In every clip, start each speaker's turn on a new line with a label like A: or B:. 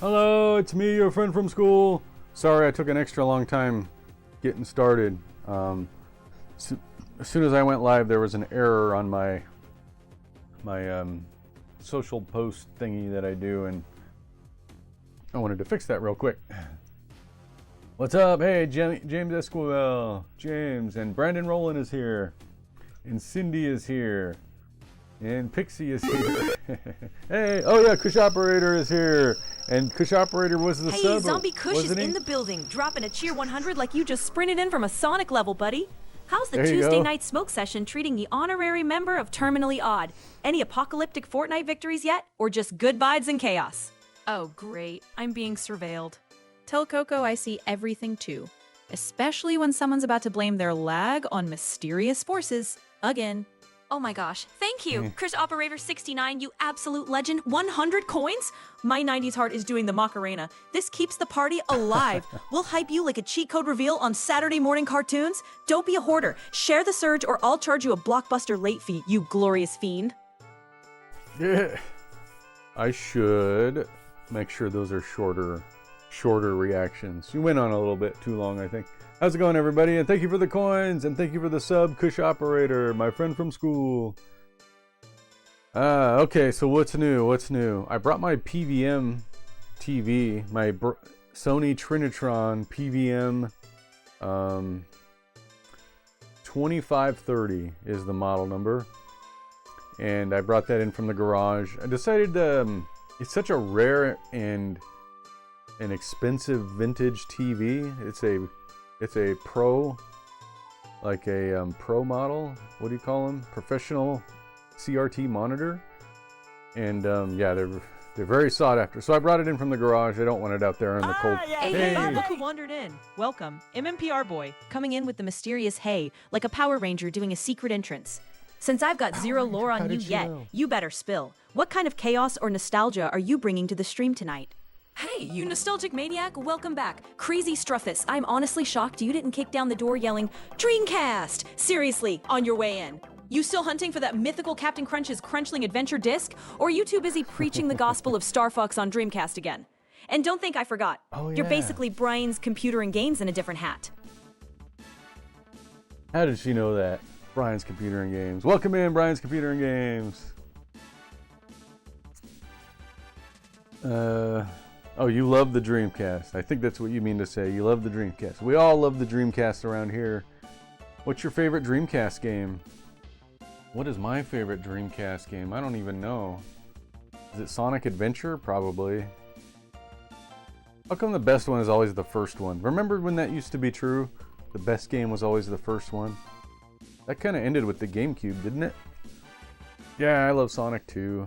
A: Hello, it's me, your friend from school. Sorry I took an extra long time getting started. As soon as I went live, there was an error on my social post thingy that I do, and I wanted to fix that real quick. What's up? Hey, James Esquivel, James, and Brandon Rowland is here, and Cindy is here, and Pixie is here. Hey, oh yeah, Kush Operator is here, and Kush Operator was the sub.
B: Hey, Zombie Kush is in the building, dropping a cheer 100 like you just sprinted in from a Sonic level, buddy. How's the Tuesday night smoke session treating the honorary member of Terminally Odd? Any apocalyptic Fortnite victories yet, or just good vibes and chaos?
C: Oh, great. I'm being surveilled. Tell Coco I see everything too. Especially when someone's about to blame their lag on mysterious forces. Again.
B: Oh my gosh, thank you, Chris Operator 69, you absolute legend. 100 coins? My 90s heart is doing the Macarena. This keeps the party alive. We'll hype you like a cheat code reveal on Saturday morning cartoons. Don't be a hoarder. Share the surge or I'll charge you a blockbuster late fee, you glorious fiend.
A: Yeah. I should make sure those are shorter reactions. You went on a little bit too long, I think. How's it going, everybody? And thank you for the coins, and thank you for the sub, Kush Operator, my friend from school. Okay, so what's new? I brought my PVM TV, my Sony Trinitron PVM 2530 is the model number. And I brought that in from the garage. I decided it's such a rare and an expensive vintage TV. It's a pro, like a pro model. What do you call them? Professional CRT monitor. And yeah, they're very sought after. So I brought it in from the garage. I don't want it out there in the cold.
B: Hey, look who wandered in. Welcome, MMPR boy, coming in with the mysterious hey, like a Power Ranger doing a secret entrance. Since I've got zero lore on you yet, you better spill. What kind of chaos or nostalgia are you bringing to the stream tonight? Hey, you nostalgic maniac, welcome back. Crazy Struffus, I'm honestly shocked you didn't kick down the door yelling, Dreamcast! Seriously, on your way in. You still hunting for that mythical Captain Crunch's Crunchling Adventure disc? Or are you too busy preaching the gospel of Star Fox on Dreamcast again? And don't think I forgot. Oh, yeah. You're basically Brian's Computer and Games in a different hat.
A: How did she know that? Brian's Computer and Games. Welcome in, Brian's Computer and Games. Oh, you love the Dreamcast. I think that's what you mean to say. You love the Dreamcast. We all love the Dreamcast around here. What's your favorite Dreamcast game? What is my favorite Dreamcast game? I don't even know. Is it Sonic Adventure? Probably. How come the best one is always the first one? Remember when that used to be true? The best game was always the first one? That kind of ended with the GameCube, didn't it? Yeah, I love Sonic too.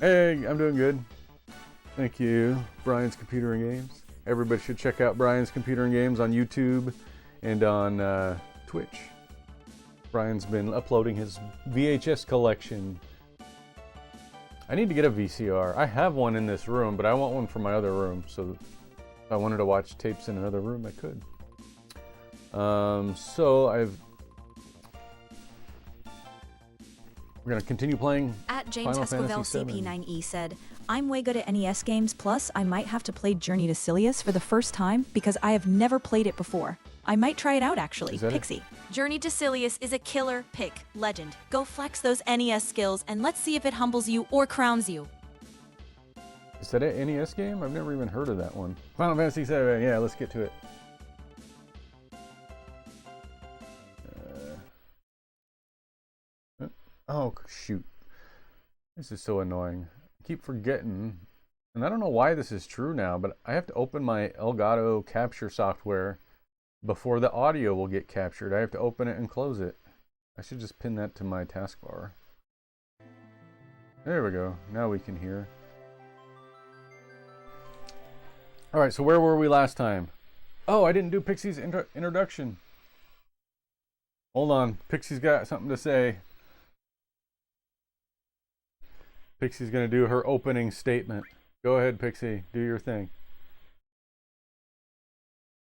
A: Hey, I'm doing good. Thank you, Brian's Computer and Games. Everybody should check out Brian's Computer and Games on YouTube and on Twitch. Brian's been uploading his VHS collection. I need to get a VCR. I have one in this room, but I want one for my other room. So if I wanted to watch tapes in another room, I could. We're going to continue playing
B: At James
A: Final
B: Esquivel
A: Fantasy VII.
B: CP9E said, I'm way good at NES games, plus I might have to play Journey to Silius for the first time because I have never played it before. I might try it out actually. Pixie. Journey to Silius is a killer pick. Legend. Go flex those NES skills and let's see if it humbles you or crowns you.
A: Is that an NES game? I've never even heard of that one. Final Fantasy VII. Yeah, let's get to it. Oh, shoot. This is so annoying. I keep forgetting. And I don't know why this is true now, but I have to open my Elgato capture software before the audio will get captured. I have to open it and close it. I should just pin that to my taskbar. There we go. Now we can hear. Alright, so where were we last time? Oh, I didn't do Pixie's introduction. Hold on. Pixie's got something to say. Pixie's going to do her opening statement. Go ahead, Pixie. Do your thing.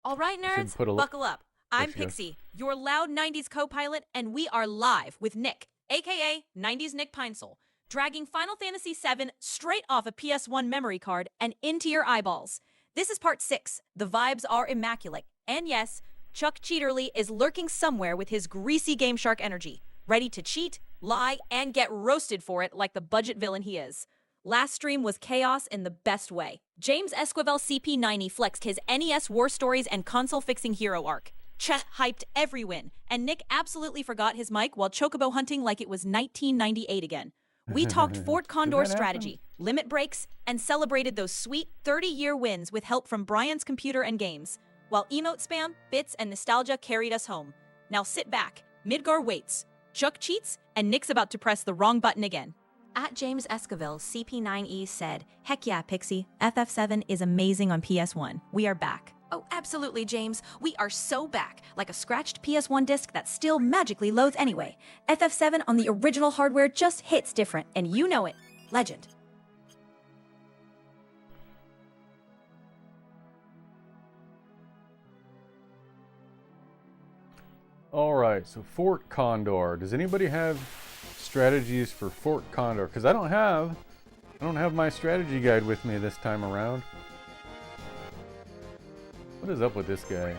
B: All right, nerds, buckle up. I'm
A: she goes.
B: Pixie, your loud 90s co-pilot, and we are live with Nick, aka 90s Nick Pinesol, dragging Final Fantasy VII straight off a PS1 memory card and into your eyeballs. This is part 6. The vibes are immaculate. And yes, Chuck Cheaterly is lurking somewhere with his greasy Game Shark energy, ready to cheat, lie, and get roasted for it like the budget villain he is. Last stream was chaos in the best way. James Esquivel CP90 flexed his NES War Stories and console-fixing hero arc. Cheh hyped every win, and Nick absolutely forgot his mic while chocobo hunting like it was 1998 again. We talked Fort Condor strategy, limit breaks, and celebrated those sweet 30-year wins with help from Brian's computer and games, while emote spam, bits, and nostalgia carried us home. Now sit back, Midgar waits, Chuck cheats, and Nick's about to press the wrong button again. At James Esquivel, CP9E said, "Heck yeah, Pixie, FF7 is amazing on PS1. We are back." Oh, absolutely, James. We are so back, like a scratched PS1 disc that still magically loads anyway. FF7 on the original hardware just hits different, and you know it. Legend.
A: Alright, so Fort Condor. Does anybody have strategies for Fort Condor? Because I don't have my strategy guide with me this time around. What is up with this guy?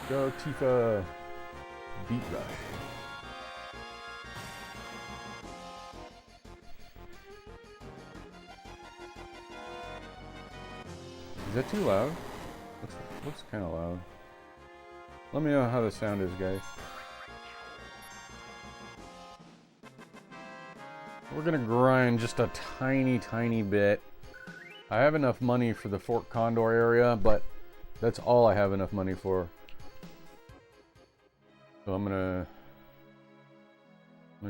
A: Go Tifa. Beat Rush. Is that too loud? Looks kind of loud. Let me know how the sound is, guys. We're gonna grind just a tiny bit. I have enough money for the Fort Condor area, but that's all I have enough money for. So I'm gonna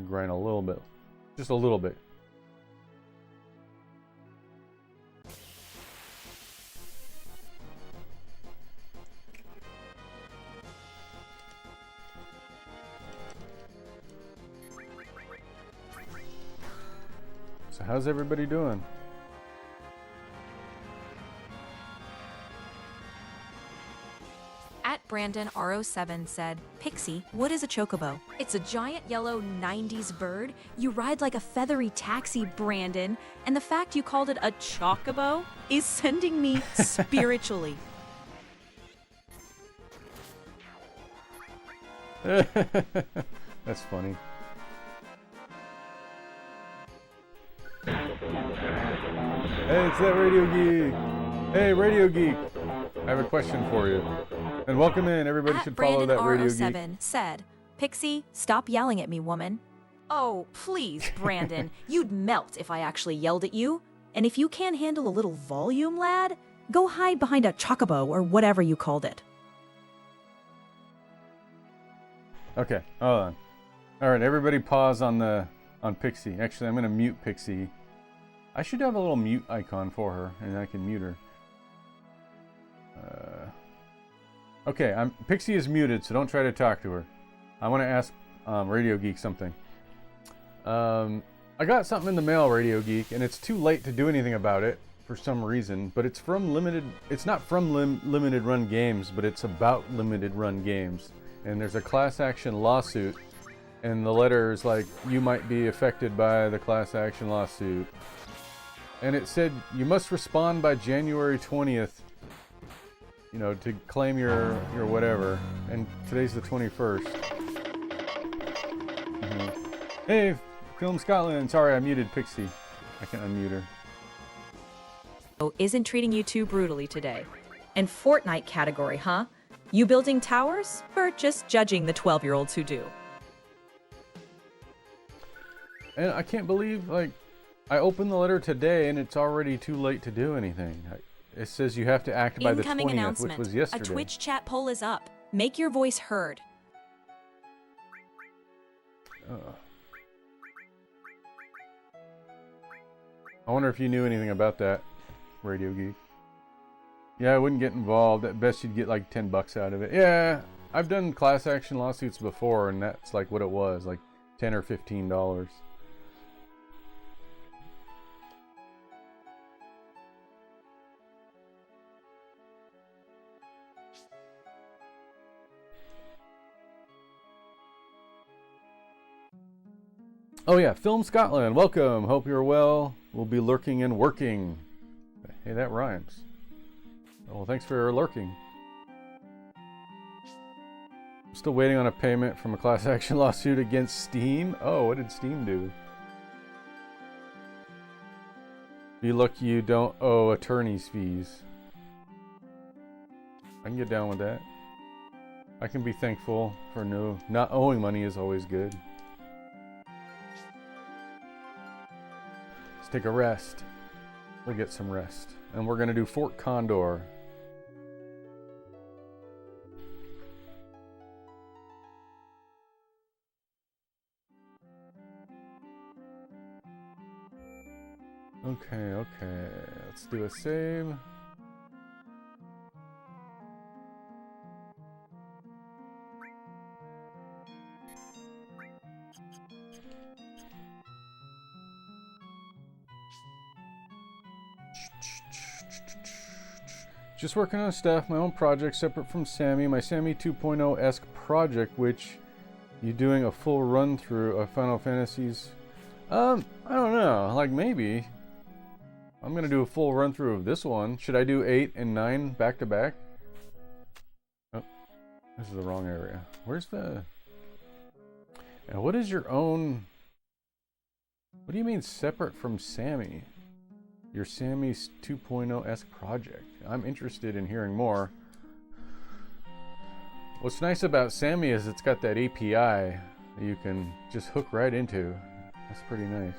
A: grind a little bit. Just a little bit. So how's everybody doing?
B: At Brandon R07 said, "Pixie, what is a chocobo?" It's a giant yellow 90s bird. You ride like a feathery taxi, Brandon. And the fact you called it a chocobo is sending me spiritually.
A: That's funny. Hey, it's that Radio Geek. Hey, Radio Geek. I have a question for you. And welcome in. Everybody should follow that Radio Geek.
B: Brandon R07 said, "Pixie, stop yelling at me, woman." Oh, please, Brandon. You'd melt if I actually yelled at you. And if you can't handle a little volume, lad, go hide behind a chocobo or whatever you called it.
A: Okay, hold on. All right, everybody pause on Pixie. Actually, I'm going to mute Pixie. I should have a little mute icon for her, and I can mute her. Okay, Pixie is muted, so don't try to talk to her. I want to ask Radio Geek something. I got something in the mail, Radio Geek, and it's too late to do anything about it for some reason. But it's from limited. It's not from limited run games, but it's about limited run games. And there's a class action lawsuit, and the letter is like, "You might be affected by the class action lawsuit." And it said you must respond by January 20th. You know, to claim your whatever. And today's the 21st. Hey, Film Scotland. Sorry, I muted Pixie. I can unmute her.
B: Isn't treating you too brutally today. And Fortnite category, huh? You building towers, or just judging the 12-year-olds who do?
A: And I can't believe, like, I opened the letter today and it's already too late to do anything. It says you have to act by the 20th, which was yesterday.
B: A Twitch chat poll is up. Make your voice heard.
A: I wonder if you knew anything about that, Radio Geek. Yeah, I wouldn't get involved. At best, you'd get like $10 out of it. Yeah, I've done class action lawsuits before, and that's like what it was, like $10 or $15. Oh yeah, Film Scotland, welcome. Hope you're well. We'll be lurking and working. Hey, that rhymes. Well, thanks for lurking. I'm still waiting on a payment from a class action lawsuit against Steam. Oh, what did Steam do? Be lucky you don't owe attorney's fees. I can get down with that. I can be thankful for not owing money is always good. Let's take a rest. We'll get some rest. And we're gonna do Fort Condor. Okay, let's do a save. Just working on stuff, my own project separate from Sammy, my Sammy 2.0-esque project, which you doing a full run through of Final Fantasies. I don't know, like maybe. I'm gonna do a full run through of this one. Should I do 8 and 9 back to back? Oh, this is the wrong area. Where's the... Now, what is your own... What do you mean separate from Sammy? Your Sammy's 2.0-esque project. I'm interested in hearing more. What's nice about Sammy is it's got that API that you can just hook right into. That's pretty nice.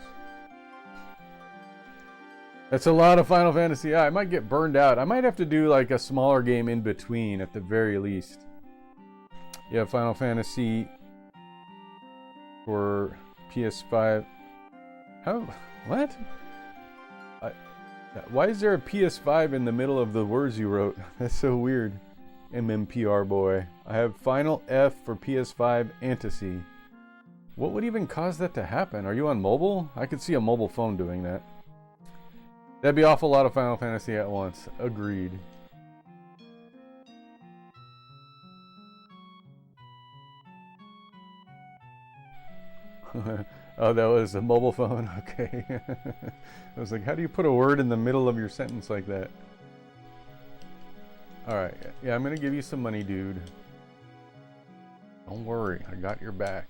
A: That's a lot of Final Fantasy. I might get burned out. I might have to do like a smaller game in between at the very least. Yeah, Final Fantasy for PS5. How? What? Why is there a PS5 in the middle of the words you wrote? That's so weird. MMPR boy. I have Final F for PS5 Fantasy. What would even cause that to happen? Are you on mobile? I could see a mobile phone doing that. That'd be an awful lot of Final Fantasy at once. Agreed. Oh, that was a mobile phone? Okay. I was like, how do you put a word in the middle of your sentence like that? Alright, yeah, I'm gonna give you some money, dude. Don't worry, I got your back.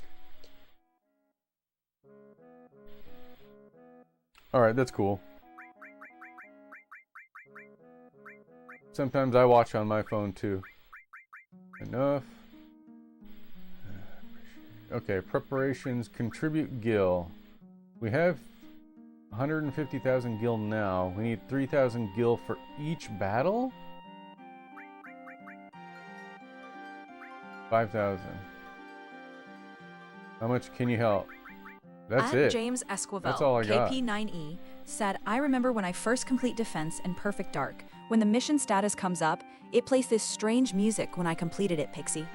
A: Alright, that's cool. Sometimes I watch on my phone too. Enough. Okay, preparations, contribute gil. We have 150,000 gil now. We need 3,000 gil for each battle? 5,000. How much can you help? That's it.
C: James Esquivel,
A: That's all I got.
C: KP9E, said, I remember when I first complete Defense in Perfect Dark. When the mission status comes up, it plays this strange music when I completed it, Pixie.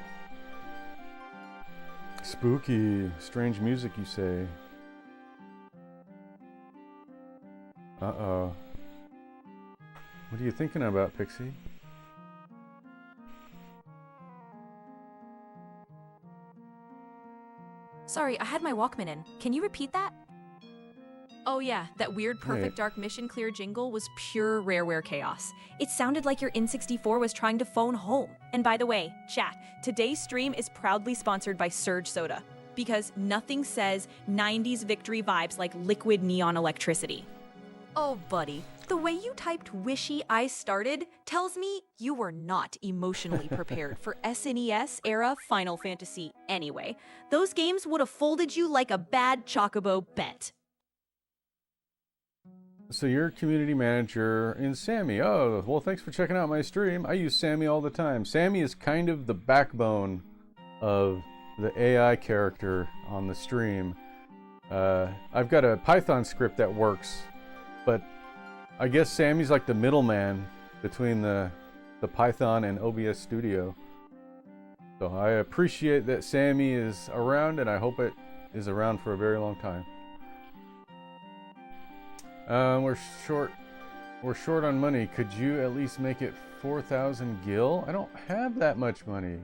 A: Spooky. Strange music, you say. Uh-oh. What are you thinking about, Pixie?
B: Sorry, I had my Walkman in. Can you repeat that? Oh yeah, that weird Perfect Dark mission clear jingle was pure Rareware chaos. It sounded like your N64 was trying to phone home. And by the way, chat, today's stream is proudly sponsored by Surge Soda, because nothing says 90s victory vibes like liquid neon electricity. Oh buddy, the way you typed "wishy I started" tells me you were not emotionally prepared for SNES era Final Fantasy anyway. Those games would have folded you like a bad Chocobo bet.
A: So you're a community manager in Sammy. Oh, well, thanks for checking out my stream. I use Sammy all the time. Sammy is kind of the backbone of the AI character on the stream. I've got a Python script that works, but I guess Sammy's like the middleman between the Python and OBS Studio. So I appreciate that Sammy is around, and I hope it is around for a very long time. We're short on money. Could you at least make it 4,000 gil? I don't have that much money.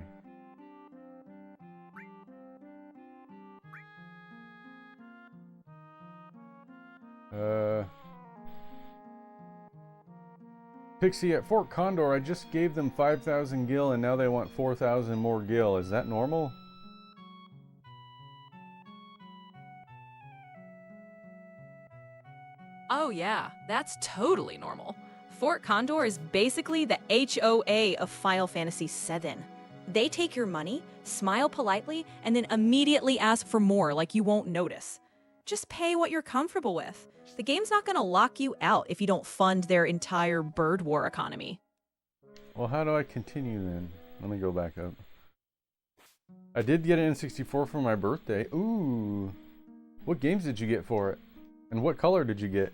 A: Pixie, at Fort Condor, I just gave them 5,000 gil and now they want 4,000 more gil. Is that normal?
C: Oh yeah, that's totally normal. Fort Condor is basically the HOA of Final Fantasy VII. They take your money, smile politely, and then immediately ask for more like you won't notice. Just pay what you're comfortable with. The game's not gonna lock you out if you don't fund their entire bird war economy.
A: Well, how do I continue then? Let me go back up. I did get an N64 for my birthday. Ooh. What games did you get for it? And what color did you get?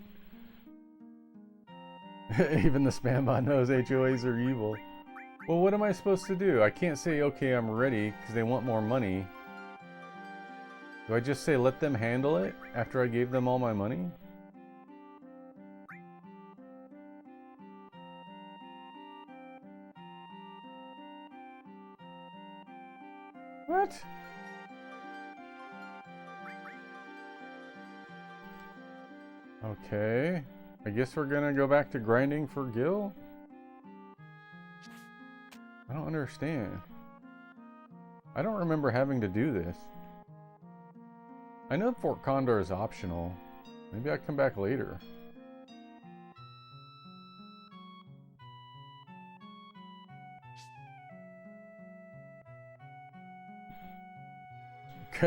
A: Even the spam bot knows HOAs are evil. Well, what am I supposed to do? I can't say, okay, I'm ready, because they want more money. Do I just say, let them handle it after I gave them all my money? What? Okay. I guess we're gonna go back to grinding for gil? I don't understand. I don't remember having to do this. I know Fort Condor is optional. Maybe I come back later.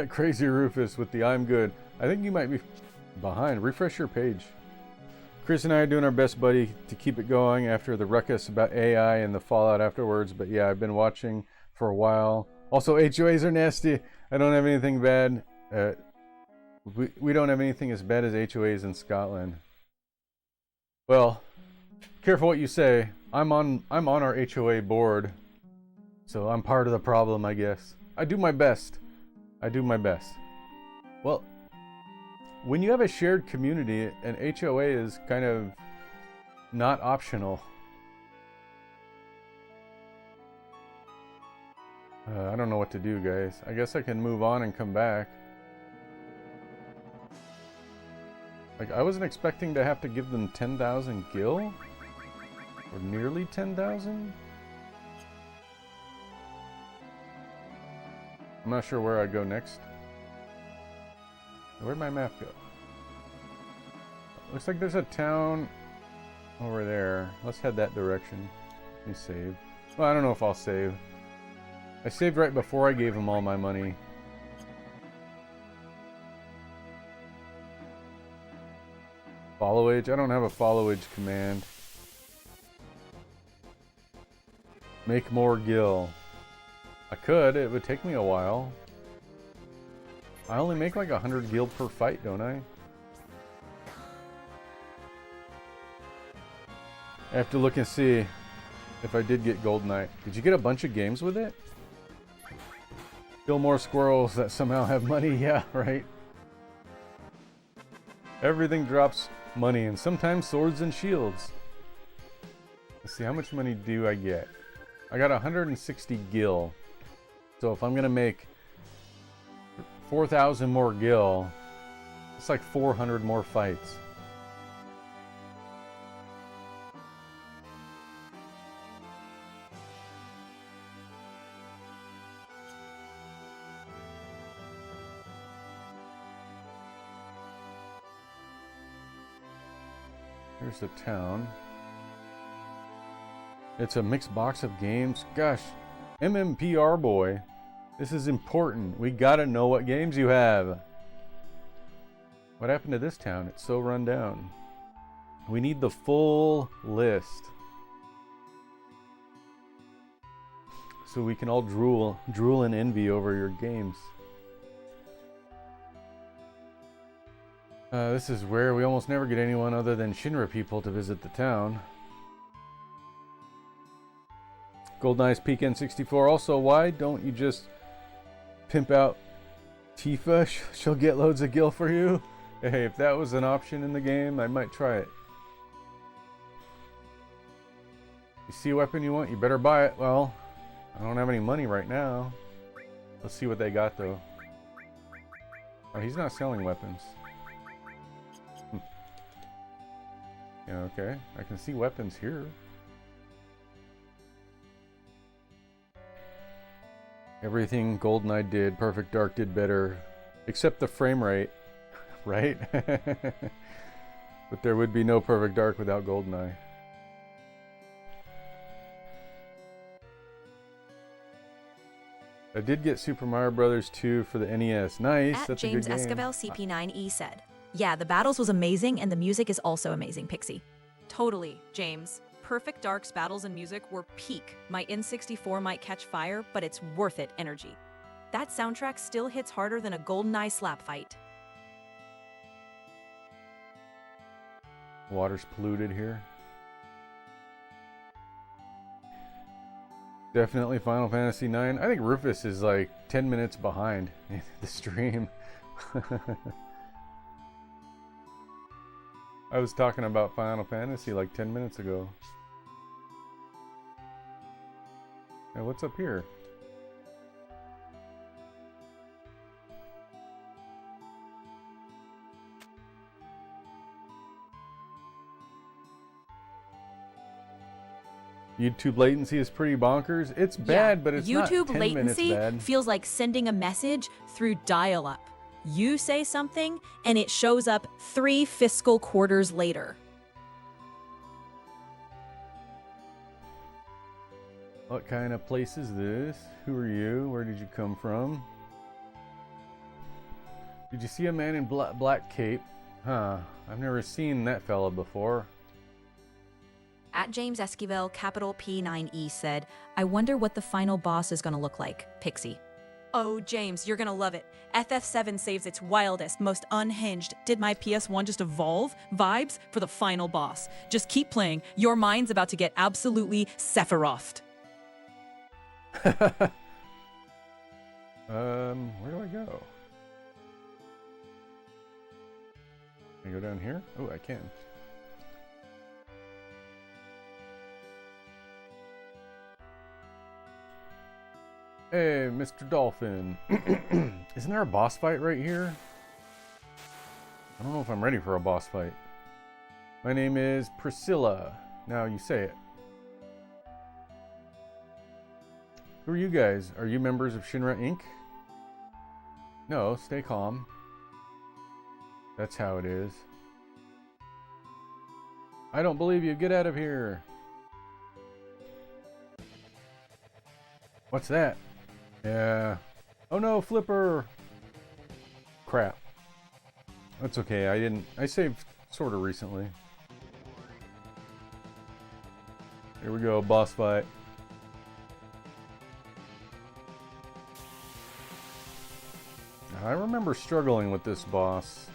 A: Crazy Rufus with the I'm good. I think you might be behind. Refresh your page. Chris and I are doing our best, buddy, to keep it going after the ruckus about AI and the fallout afterwards. But yeah, I've been watching for a while. Also, HOAs are nasty. I don't have anything bad. We don't have anything as bad as HOAs in Scotland. Well, careful what you say. I'm on our HOA board, so I'm part of the problem, I guess. I do my best. I do my best. Well, when you have a shared community, an HOA is kind of not optional. I don't know what to do, guys. I guess I can move on and come back. Like, I wasn't expecting to have to give them 10,000 gil? Or nearly 10,000? I'm not sure where I go next. Where'd my map go? Looks like there's a town over there. Let's head that direction. Let me save. Well, I don't know if I'll save. I saved right before I gave him all my money. Follow age? I don't have a follow age command. Make more gil. I could. It would take me a while. I only make like 100 gil per fight, don't I? I have to look and see if I did get Gold Knight. Did you get a bunch of games with it? Kill more squirrels that somehow have money. Yeah, right. Everything drops money, and sometimes swords and shields. Let's see, how much money do I get? I got 160 gil. So if I'm gonna make 4,000 more gil, it's like 400 more fights. Here's the town. It's a mixed box of games. Gosh, MMPR boy. This is important. We gotta know what games you have. What happened to this town? It's so run down. We need the full list. So we can all drool and envy over your games. This is rare. We almost never get anyone other than Shinra people to visit the town. GoldenEye's Peak N64. Also, why don't you just pimp out Tifa? She'll get loads of gil for you. Hey, if that was an option in the game, I might try it. You see a weapon you want, you better buy it. Well, I don't have any money right now. Let's see what they got, though. Oh, he's not selling weapons. Yeah, okay. I can see weapons here. Everything GoldenEye did, Perfect Dark did better, except the frame rate, right? But there would be no Perfect Dark without GoldenEye. I did get Super Mario Brothers 2 for the NES. Nice,
B: At
A: that's
B: James
A: a good game.
B: Esquivel CP9E said, "Yeah, the battles was amazing and the music is also amazing, Pixie."
C: Totally, James. Perfect Dark's battles and music were peak. My N64 might catch fire, but it's worth it energy. That soundtrack still hits harder than a GoldenEye slap fight.
A: Water's polluted here. Definitely Final Fantasy IX. I think Rufus is like 10 minutes behind the stream. I was talking about Final Fantasy like 10 minutes ago. Hey, what's up here? YouTube latency is pretty bonkers. It's bad, but it's
C: YouTube
A: not 10
C: latency
A: minutes bad.
C: feels like sending a message through dial-up. You say something, and it shows up 3 fiscal quarters later.
A: What kind of place is this? Who are you? Where did you come from? Did you see a man in black cape? Huh, I've never seen that fella before.
B: At James Esquivel, capital P9E said, "I wonder what the final boss is going to look like, Pixie."
C: Oh, James, you're gonna love it. FF7 saves its wildest, most unhinged, did my PS1 just evolve vibes for the final boss. Just keep playing. Your mind's about to get absolutely Sephiroth.
A: Where do I go? Can I go down here? Oh, I can. Hey, Mr. Dolphin. Isn't there a boss fight right here? I don't know if I'm ready for a boss fight. My name is Priscilla. Now you say it. Who are you guys? Are you members of Shinra Inc.? No, stay calm. That's how it is. I don't believe you. Get out of here. What's that? Yeah. Oh no, Flipper! Crap. That's okay, I saved sorta recently. Here we go, boss fight. I remember struggling with this boss.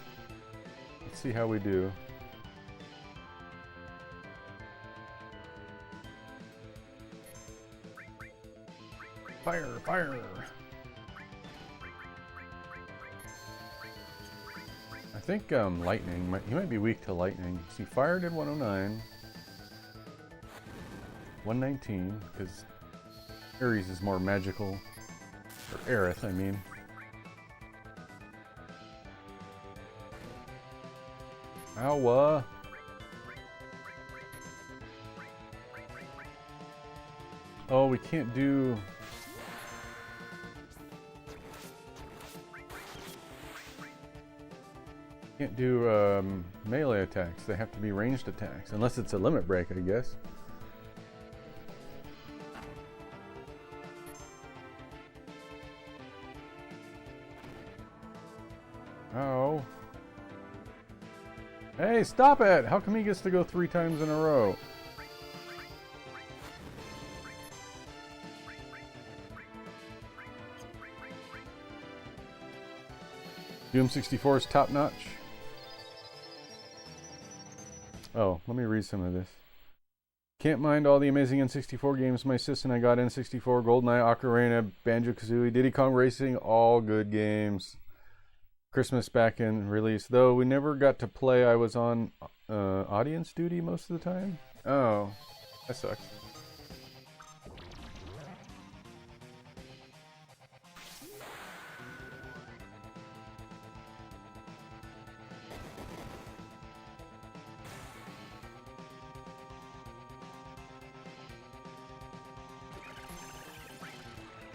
A: Let's see how we do. Fire, fire! I think lightning, he might be weak to lightning. See, fire did 109. 119, because Ares is more magical. Or Aerith, I mean. Ow, oh, we can't do... Can't do melee attacks. They have to be ranged attacks. Unless it's a limit break, I guess. Oh. Hey, stop it! How come he gets to go 3 times in a row? Doom 64 is top notch. Oh, let me read some of this. Can't mind all the amazing N64 games my sis and I got. N64, GoldenEye, Ocarina, Banjo-Kazooie, Diddy Kong Racing, all good games. Christmas back in release. Though we never got to play, I was on audience duty most of the time. Oh, that sucks.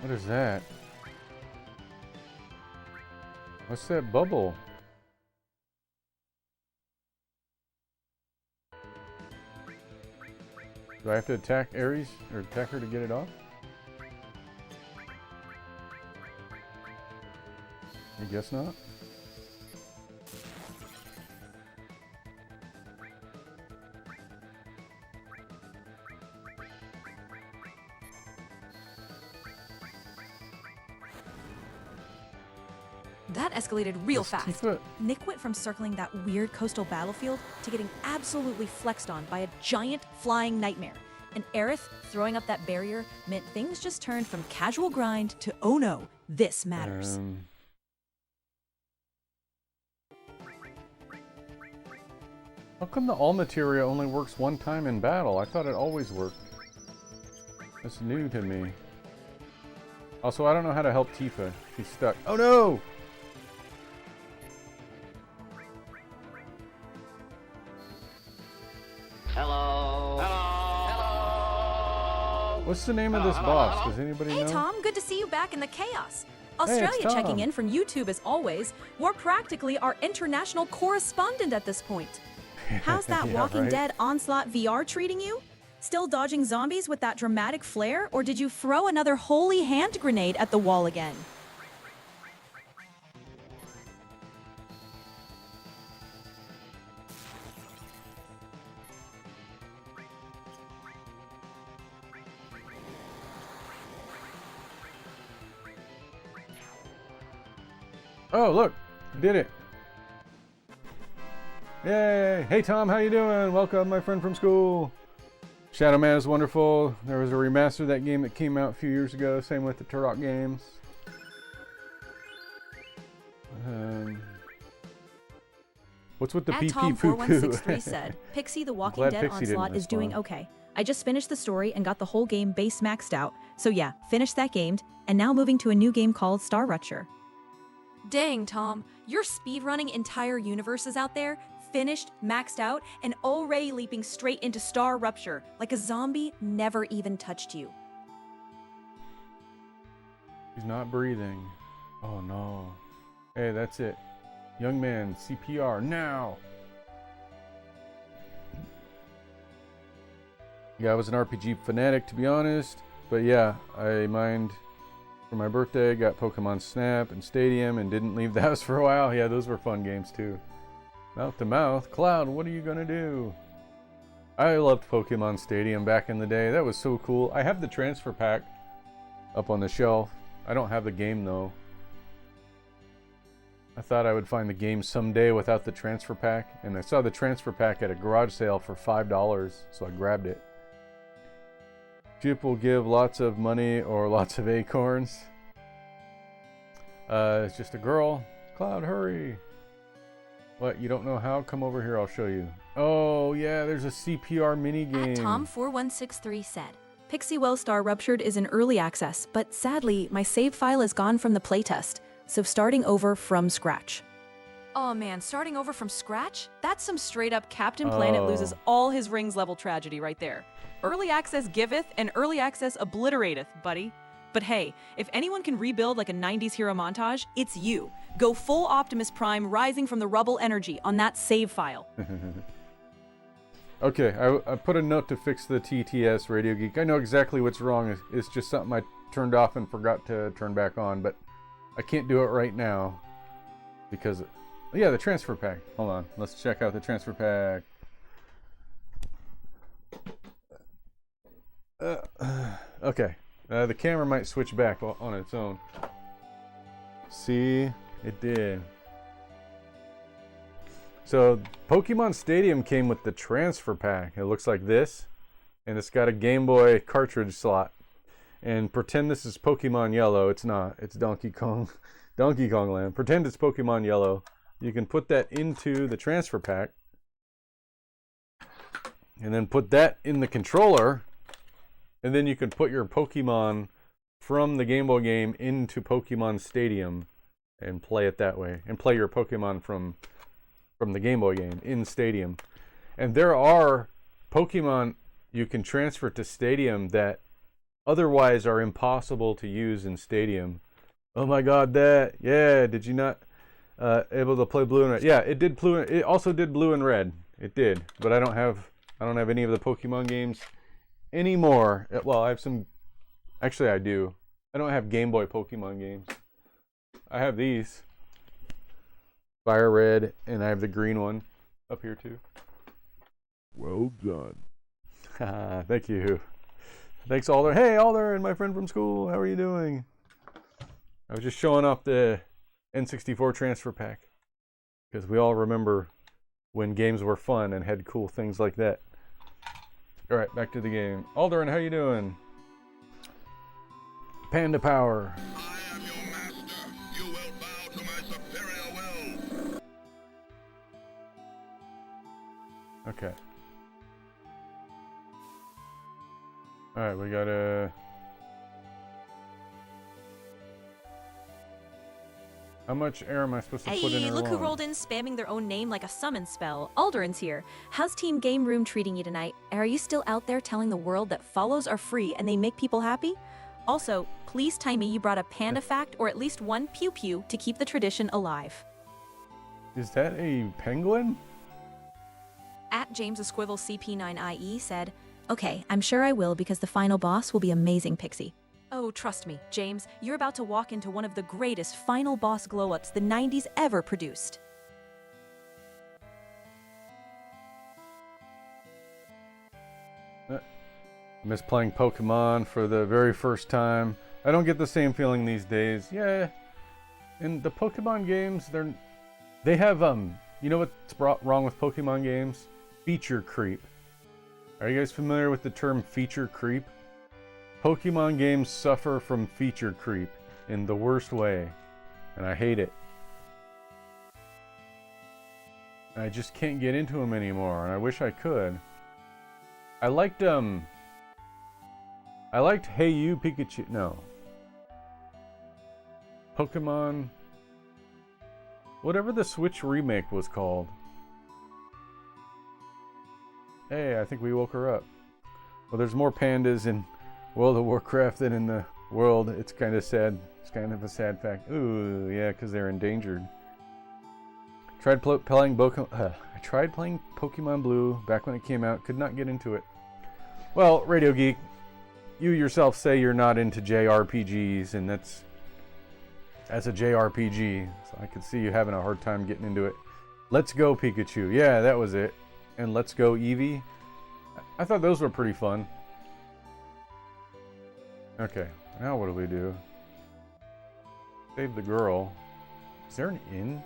A: What is that? What's that bubble? Do I have to attack Ares or attack her to get it off? I guess not.
C: That escalated real
A: Let's
C: fast.
A: keep it.
B: Nick went from circling that weird coastal battlefield to getting absolutely flexed on by a giant flying nightmare. And Aerith throwing up that barrier meant things just turned from casual grind to, oh no, this matters.
A: How come the all materia only works one time in battle? I thought it always worked. That's new to me. Also, I don't know how to help Tifa. She's stuck. Oh no!
D: Hello. Hello. Hello.
A: What's the name of this boss? Does anybody
B: Hey
A: know?
B: Tom, good to see you back in the chaos.
A: it's
B: Australia
A: Tom.
B: checking in from YouTube as always. We're practically our international correspondent at this point. How's that
A: Yeah,
B: Walking
A: right?
B: Dead Onslaught VR treating you? Still dodging zombies with that dramatic flair, or did you throw another holy hand grenade at the wall again?
A: Oh, look! Did it! Yay! Hey Tom, how you doing? Welcome, my friend from school. Shadow Man is wonderful. There was a remaster of that game that came out a few years ago. Same with the Turok games. What's with the
B: At
A: pee pee poo poo?
B: Tom4163 said, Pixie the Walking
A: Glad
B: Dead
A: Pixie didn't
B: Onslaught is doing
A: respond.
B: okay. I just finished the story and got the whole game base maxed out. So yeah, finished that game, and now moving to a new game called Star Rupture.
C: Dang, Tom, you're speedrunning entire universes out there, finished, maxed out, and already leaping straight into Star Rupture, like a zombie never even touched you.
A: He's not breathing. Oh no. Hey, that's it. Young man, CPR now. Yeah, I was an RPG fanatic, to be honest. But yeah, I mined for my birthday, got Pokemon Snap and Stadium, and didn't leave the house for a while. Yeah, those were fun games too. Mouth to mouth. Cloud, what are you gonna do? I loved Pokemon Stadium back in the day. That was so cool. I have the transfer pack up on the shelf. I don't have the game though. I thought I would find the game someday without the transfer pack, and I saw the transfer pack at a garage sale for $5, so I grabbed it. Chip will give lots of money or lots of acorns. It's just a girl. Cloud, hurry. What, you don't know how? Come over here, I'll show you. Oh, yeah, there's a CPR minigame.
B: At Tom4163 said, Pixie Well Star Ruptured is in early access, but sadly, my save file is gone from the playtest, so starting over from scratch.
C: Oh man, starting over from scratch? That's some straight up Captain Planet loses all his rings level tragedy right there. Early access giveth and early access obliterateth, buddy. But hey, if anyone can rebuild like a 90s hero montage, it's you. Go full Optimus Prime rising from the rubble energy on that save file.
A: Okay, I put a note to fix the TTS Radio Geek. I know exactly what's wrong. It's just something I turned off and forgot to turn back on, but I can't do it right now because, yeah, the transfer pack. Hold on, let's check out the transfer pack. Okay, the camera might switch back on its own. See, it did. So Pokemon Stadium came with the transfer pack. It looks like this, and it's got a Game Boy cartridge slot. And pretend this is Pokemon Yellow. It's not. It's Donkey Kong Land. Pretend it's Pokemon Yellow. You can put that into the transfer pack, and then put that in the controller, and then you can put your Pokemon from the Game Boy game into Pokemon Stadium and play it that way, and play your Pokemon from the Game Boy game in Stadium. And there are Pokemon you can transfer to Stadium that otherwise are impossible to use in Stadium. Oh my God, that, yeah, did you not able to play blue and red? Yeah, it did blue. It also did blue and red. It did, but I don't have any of the Pokemon games anymore. Well, I have some. Actually, I do. I don't have Game Boy Pokemon games. I have these. Fire Red, and I have the green one up here too. Well done. Thank you. Thanks, Alder. Hey, Alder and my friend from school. How are you doing? I was just showing off the N64 transfer pack because we all remember when games were fun and had cool things like that. All right, back to the game. Alderin, how you doing? Panda Power.
E: I am your master. You will bow to my superior will.
A: Okay. All right, we got a. How much air am I supposed to put in
B: Hey,
A: her
B: look who
A: lawn?
B: rolled in spamming their own name like a summon spell. Alderin's here. How's Team Game Room treating you tonight? Are you still out there telling the world that follows are free and they make people happy? Also, please tell me you brought a panda fact or at least one pew-pew to keep the tradition alive.
A: Is that a penguin?
B: At James a Squivel CP9IE said, "Okay, I'm sure I will because the final boss will be amazing, Pixie." Oh, trust me, James, you're about to walk into one of the greatest final boss glow-ups the 90s ever produced.
A: Miss playing Pokemon for the very first time. I don't get the same feeling these days. Yeah, in the Pokemon games, they have you know what's wrong with Pokemon games? Feature creep. Are you guys familiar with the term feature creep? Pokemon games suffer from feature creep in the worst way, and I hate it. I just can't get into them anymore, and I wish I could. I liked Hey You Pikachu. No. Pokemon. Whatever the Switch remake was called. Hey, I think we woke her up. Well, there's more pandas in World of Warcraft than in the world. It's kind of sad. It's kind of a sad fact. Ooh, yeah, because they're endangered. I tried playing Pokemon Blue back when it came out. Could not get into it. Well, Radio Geek, you yourself say you're not into JRPGs, and that's a JRPG, so I could see you having a hard time getting into it. Let's Go Pikachu. Yeah, that was it. And Let's Go Eevee. I thought those were pretty fun. Okay, now what do we do? Save the girl. Is there an inn?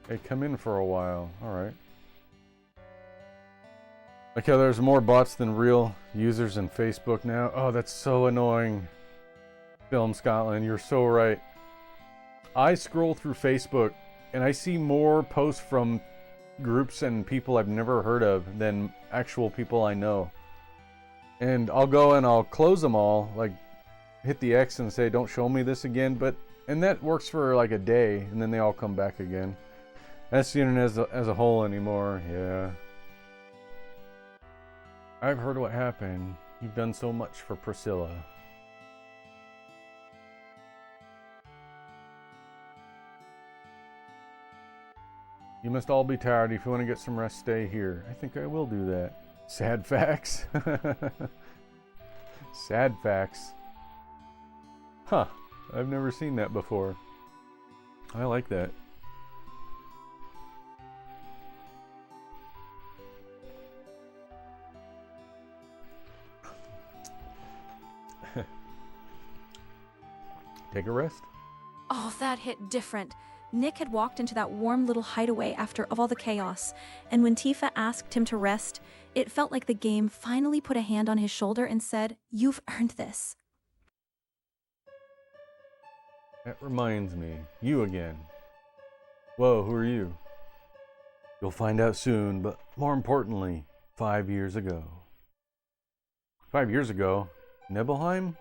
A: Hey, come in for a while. Alright. Like how there's more bots than real users in Facebook now. Oh, that's so annoying. Film Scotland, you're so right. I scroll through Facebook and I see more posts from groups and people I've never heard of than actual people I know. And I'll go and I'll close them all, like hit the X and say don't show me this again, and that works for like a day and then they all come back again. That's the internet as a whole anymore. Yeah. I've heard what happened. You've done so much for Priscilla. You must all be tired. If you want to get some rest, stay here. I think I will do that. Sad facts. Sad facts. Huh. I've never seen that before. I like that. Take a rest.
B: Oh, that hit different. Nick had walked into that warm little hideaway after all the chaos, and when Tifa asked him to rest, it felt like the game finally put a hand on his shoulder and said, "You've earned this."
A: That reminds me. You again. Whoa, who are you? You'll find out soon, but more importantly, 5 years ago. 5 years ago? Nibelheim?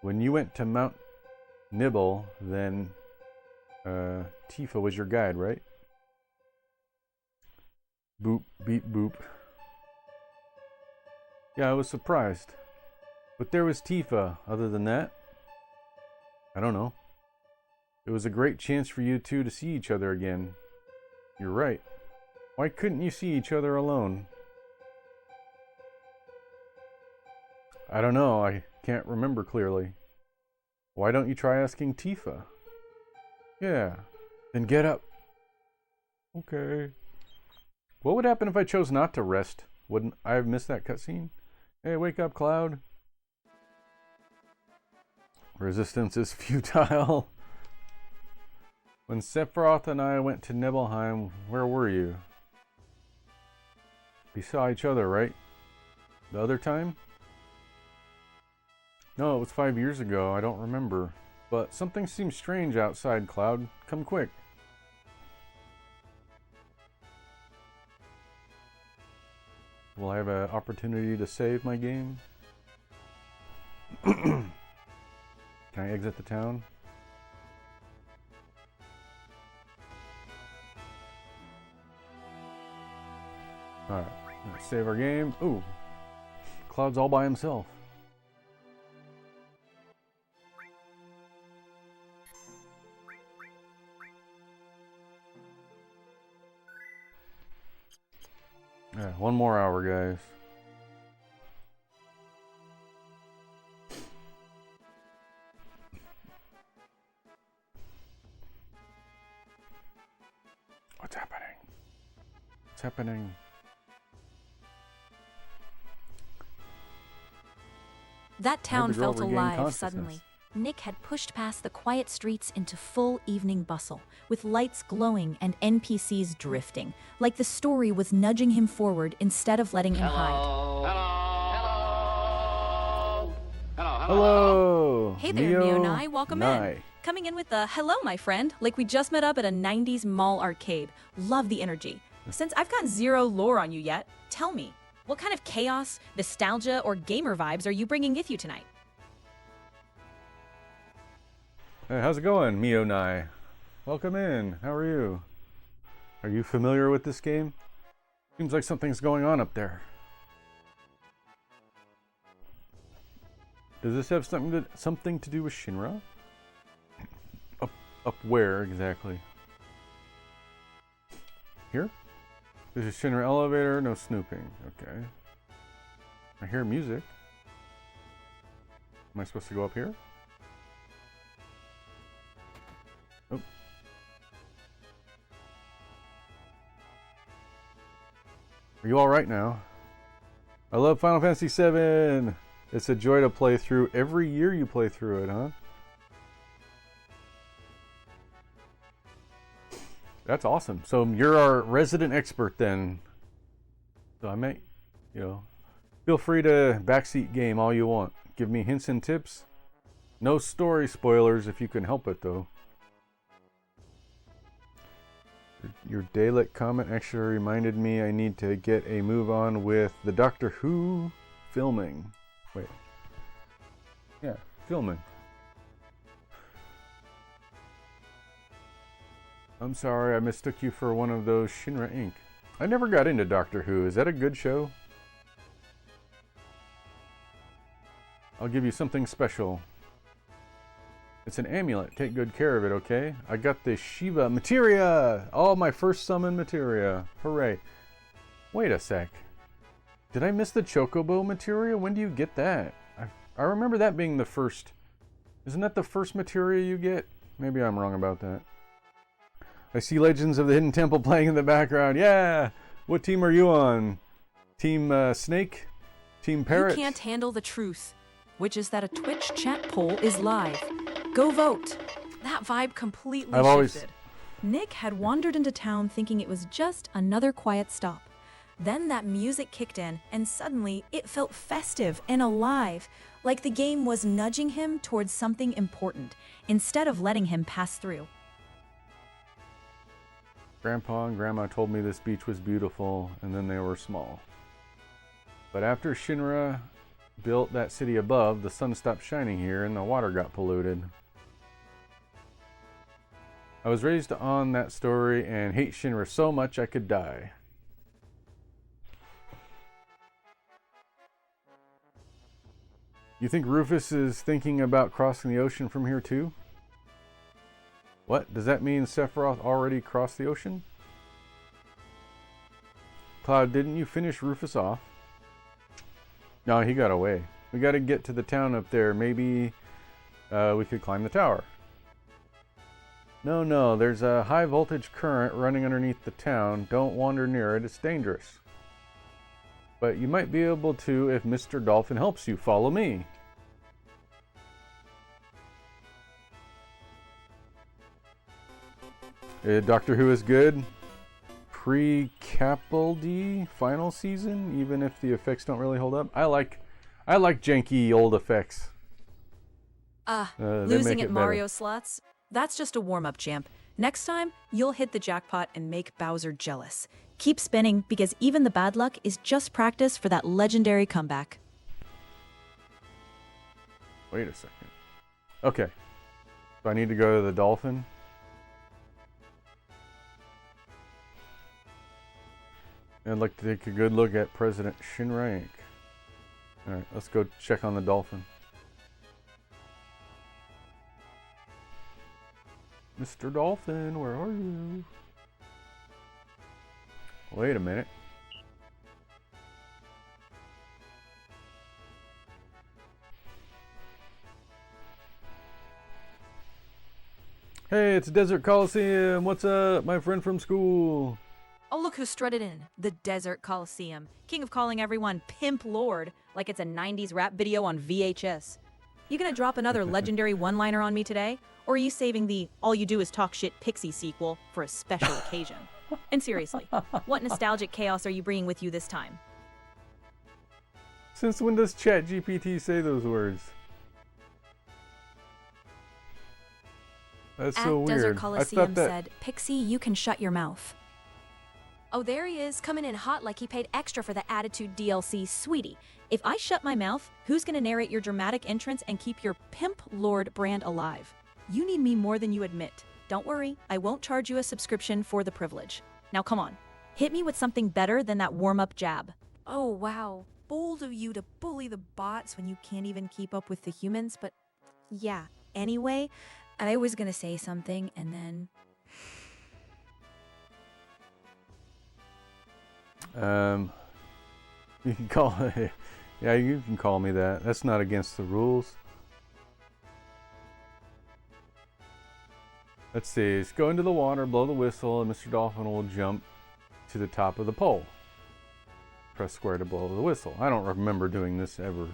A: When you went to Mount Nibel, then Tifa was your guide, right? Boop, beep, boop. Yeah, I was surprised. But there was Tifa. Other than that, I don't know. It was a great chance for you two to see each other again. You're right. Why couldn't you see each other alone? I don't know. I can't remember clearly. Why don't you try asking Tifa? Yeah. Then get up. Okay. What would happen if I chose not to rest? Wouldn't I have missed that cutscene? Hey, wake up, Cloud. Resistance is futile. When Sephiroth and I went to Nibelheim, where were you? We saw each other, right? The other time? No, it was 5 years ago. I don't remember. But something seems strange outside, Cloud. Come quick. Will I have an opportunity to save my game? Can I exit the town? Alright, let's save our game. Ooh, Cloud's all by himself. Alright, 1 more hour, guys. What's happening? What's happening?
B: That town
A: the girl
B: felt
A: regain
B: alive
A: consciousness?
B: suddenly. Nick had pushed past the quiet streets into full evening bustle, with lights glowing and NPCs drifting, like the story was nudging him forward instead of letting him hide.
A: Hello!
C: Hey there, Mio welcome in. Coming in with the hello, my friend, like we just met up at a 90s mall arcade. Love the energy. Since I've got zero lore on you yet, tell me, what kind of chaos, nostalgia, or gamer vibes are you bringing with you tonight?
A: Hey, how's it going, Mio Nai? Welcome in. How are you? Are you familiar with this game? Seems like something's going on up there. Does this have something to do with Shinra? Up where exactly? Here? This is Shinra elevator, no snooping. Okay. I hear music. Am I supposed to go up here? Oh. Are you alright now? I love Final Fantasy VII! It's a joy to play through. Every year you play through it, huh? That's awesome. So you're our resident expert then. So I may, feel free to backseat game all you want. Give me hints and tips. No story spoilers if you can help it though. Your Dalek comment actually reminded me I need to get a move on with the Doctor Who filming. Wait. Yeah, filming. I'm sorry, I mistook you for one of those Shinra Inc. I never got into Doctor Who. Is that a good show? I'll give you something special. It's an amulet. Take good care of it, okay? I got the Shiva materia! Oh, my first summon materia. Hooray. Wait a sec. Did I miss the Chocobo materia? When do you get that? I remember that being the first. Isn't that the first materia you get? Maybe I'm wrong about that. I see Legends of the Hidden Temple playing in the background. Yeah! What team are you on? Team Snake? Team Parrot?
C: You can't handle the truth, which is that a Twitch chat poll is live. Go vote. That vibe completely shifted. Nick had wandered into town thinking it was just another quiet stop. Then that music kicked in, and suddenly it felt festive and alive, like the game was nudging him towards something important, instead of letting him pass through.
A: Grandpa and Grandma told me this beach was beautiful, and then they were small. But after Shinra built that city above, the sun stopped shining here and the water got polluted. I was raised on that story and hate Shinra so much I could die. You think Rufus is thinking about crossing the ocean from here too? What? Does that mean Sephiroth already crossed the ocean? Cloud, didn't you finish Rufus off? No, he got away. We gotta get to the town up there. Maybe we could climb the tower. No, there's a high voltage current running underneath the town. Don't wander near it, it's dangerous. But you might be able to if Mr. Dolphin helps you. Follow me. Doctor Who is good. Pre-Capaldi final season, even if the effects don't really hold up. I like janky old effects.
B: Losing at Mario slots? That's just a warm-up, champ. Next time, you'll hit the jackpot and make Bowser jealous. Keep spinning, because even the bad luck is just practice for that legendary comeback.
A: Wait a second. Okay. So I need to go to the dolphin. I'd like to take a good look at President Shinrank. Alright, let's go check on the dolphin. Mr. Dolphin, where are you? Wait a minute. Hey, it's Desert Coliseum. What's up, my friend from school?
B: Oh, look who strutted in. The Desert Coliseum. King of calling everyone Pimp Lord, like it's a 90s rap video on VHS. You gonna drop another legendary one-liner on me today? Or are you saving the all you do is talk shit Pixie sequel for a special occasion? And seriously, what nostalgic chaos are you bringing with you this time?
A: Since when does ChatGPT say those words? That's so weird.
B: Desert Coliseum said, Pixie, you can shut your mouth. Oh, there he is, coming in hot like he paid extra for the Attitude DLC. Sweetie, if I shut my mouth, who's gonna narrate your dramatic entrance and keep your Pimp Lord brand alive? You need me more than you admit. Don't worry, I won't charge you a subscription for the privilege. Now come on, hit me with something better than that warm-up jab. Oh, wow. Bold of you to bully the bots when you can't even keep up with the humans, but yeah. Anyway, I was gonna say something and then...
A: You can call it, yeah, you can call me that. That's not against the rules. Let's see, let's go into the water, blow the whistle, and Mr. Dolphin will jump to the top of the pole. Press square to blow the whistle. I don't remember doing this ever.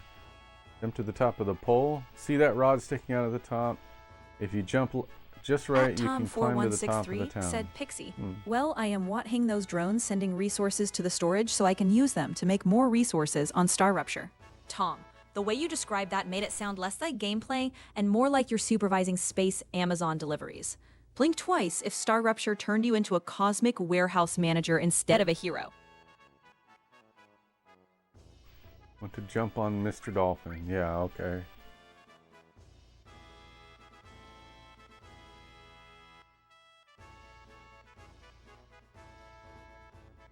A: Jump to the top of the pole. See that rod sticking out of the top? If you jump just right, you can climb to the top of the town.
B: Said Pixie. Well, I am watching those drones sending resources to the storage so I can use them to make more resources on Star Rupture. Tom, the way you described that made it sound less like gameplay and more like you're supervising space Amazon deliveries. Blink twice if Star Rupture turned you into a cosmic warehouse manager instead of a hero.
A: Want to jump on Mr. Dolphin. Yeah, okay.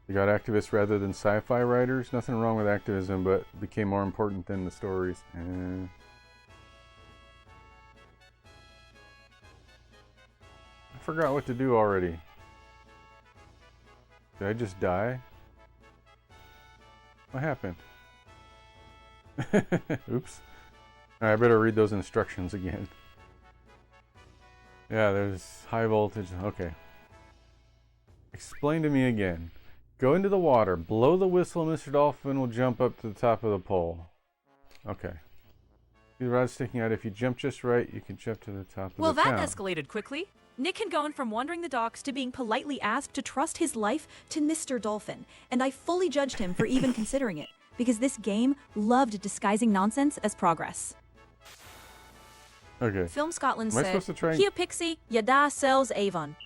A: You got activists rather than sci-fi writers. Nothing wrong with activism, but became more important than the stories. I forgot what to do already. Did I just die? What happened? Oops. Alright, I better read those instructions again. Yeah, there's high voltage. Okay. Explain to me again. Go into the water, blow the whistle, and Mr. Dolphin will jump up to the top of the pole. Okay. See the rod sticking out. If you jump just right, you can jump to the top of the town.
B: Well, that escalated quickly. Nick had gone from wandering the docks to being politely asked to trust his life to Mr. Dolphin, and I fully judged him for even considering it, because this game loved disguising nonsense as progress.
A: Okay.
B: Film Scotland
A: Am I
B: said,
A: supposed to try and...
B: Here, Pixie, your da sells Avon.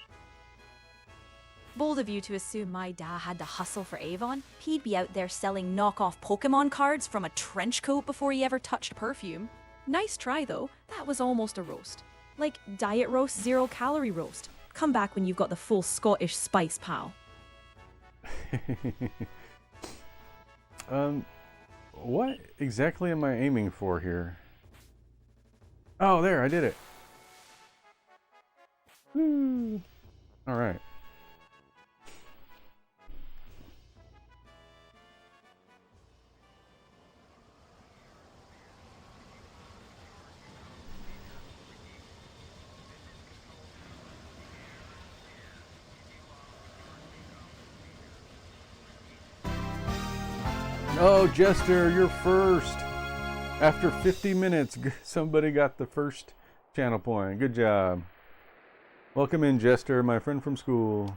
B: Bold of you to assume my da had to hustle for Avon. He'd be out there selling knockoff Pokemon cards from a trench coat before he ever touched perfume. Nice try, though. That was almost a roast. Like diet roast, 0-calorie roast. Come back when you've got the full Scottish spice, pal.
A: What exactly am I aiming for here? Oh, there, I did it. Woo. All right. Oh, Jester, you're first. After 50 minutes, somebody got the first channel point. Good job. Welcome in, Jester, my friend from school.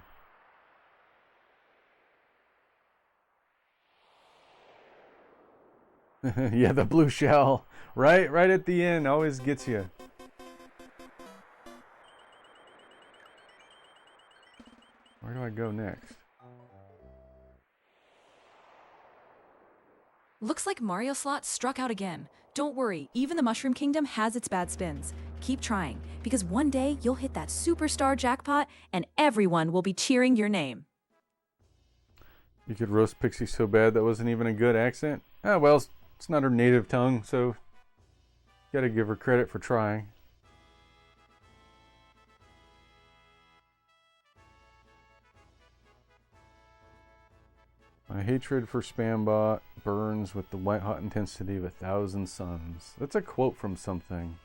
A: Yeah, the blue shell. Right at the end. Always gets you. Where do I go next?
C: Looks like Mario Slot struck out again. Don't worry, even the Mushroom Kingdom has its bad spins. Keep trying, because one day you'll hit that superstar jackpot and everyone will be cheering your name.
A: You could roast Pixie so bad that wasn't even a good accent? Ah, well, it's not her native tongue, so gotta give her credit for trying. My hatred for Spambot burns with the white-hot intensity of 1,000 suns. That's a quote from something.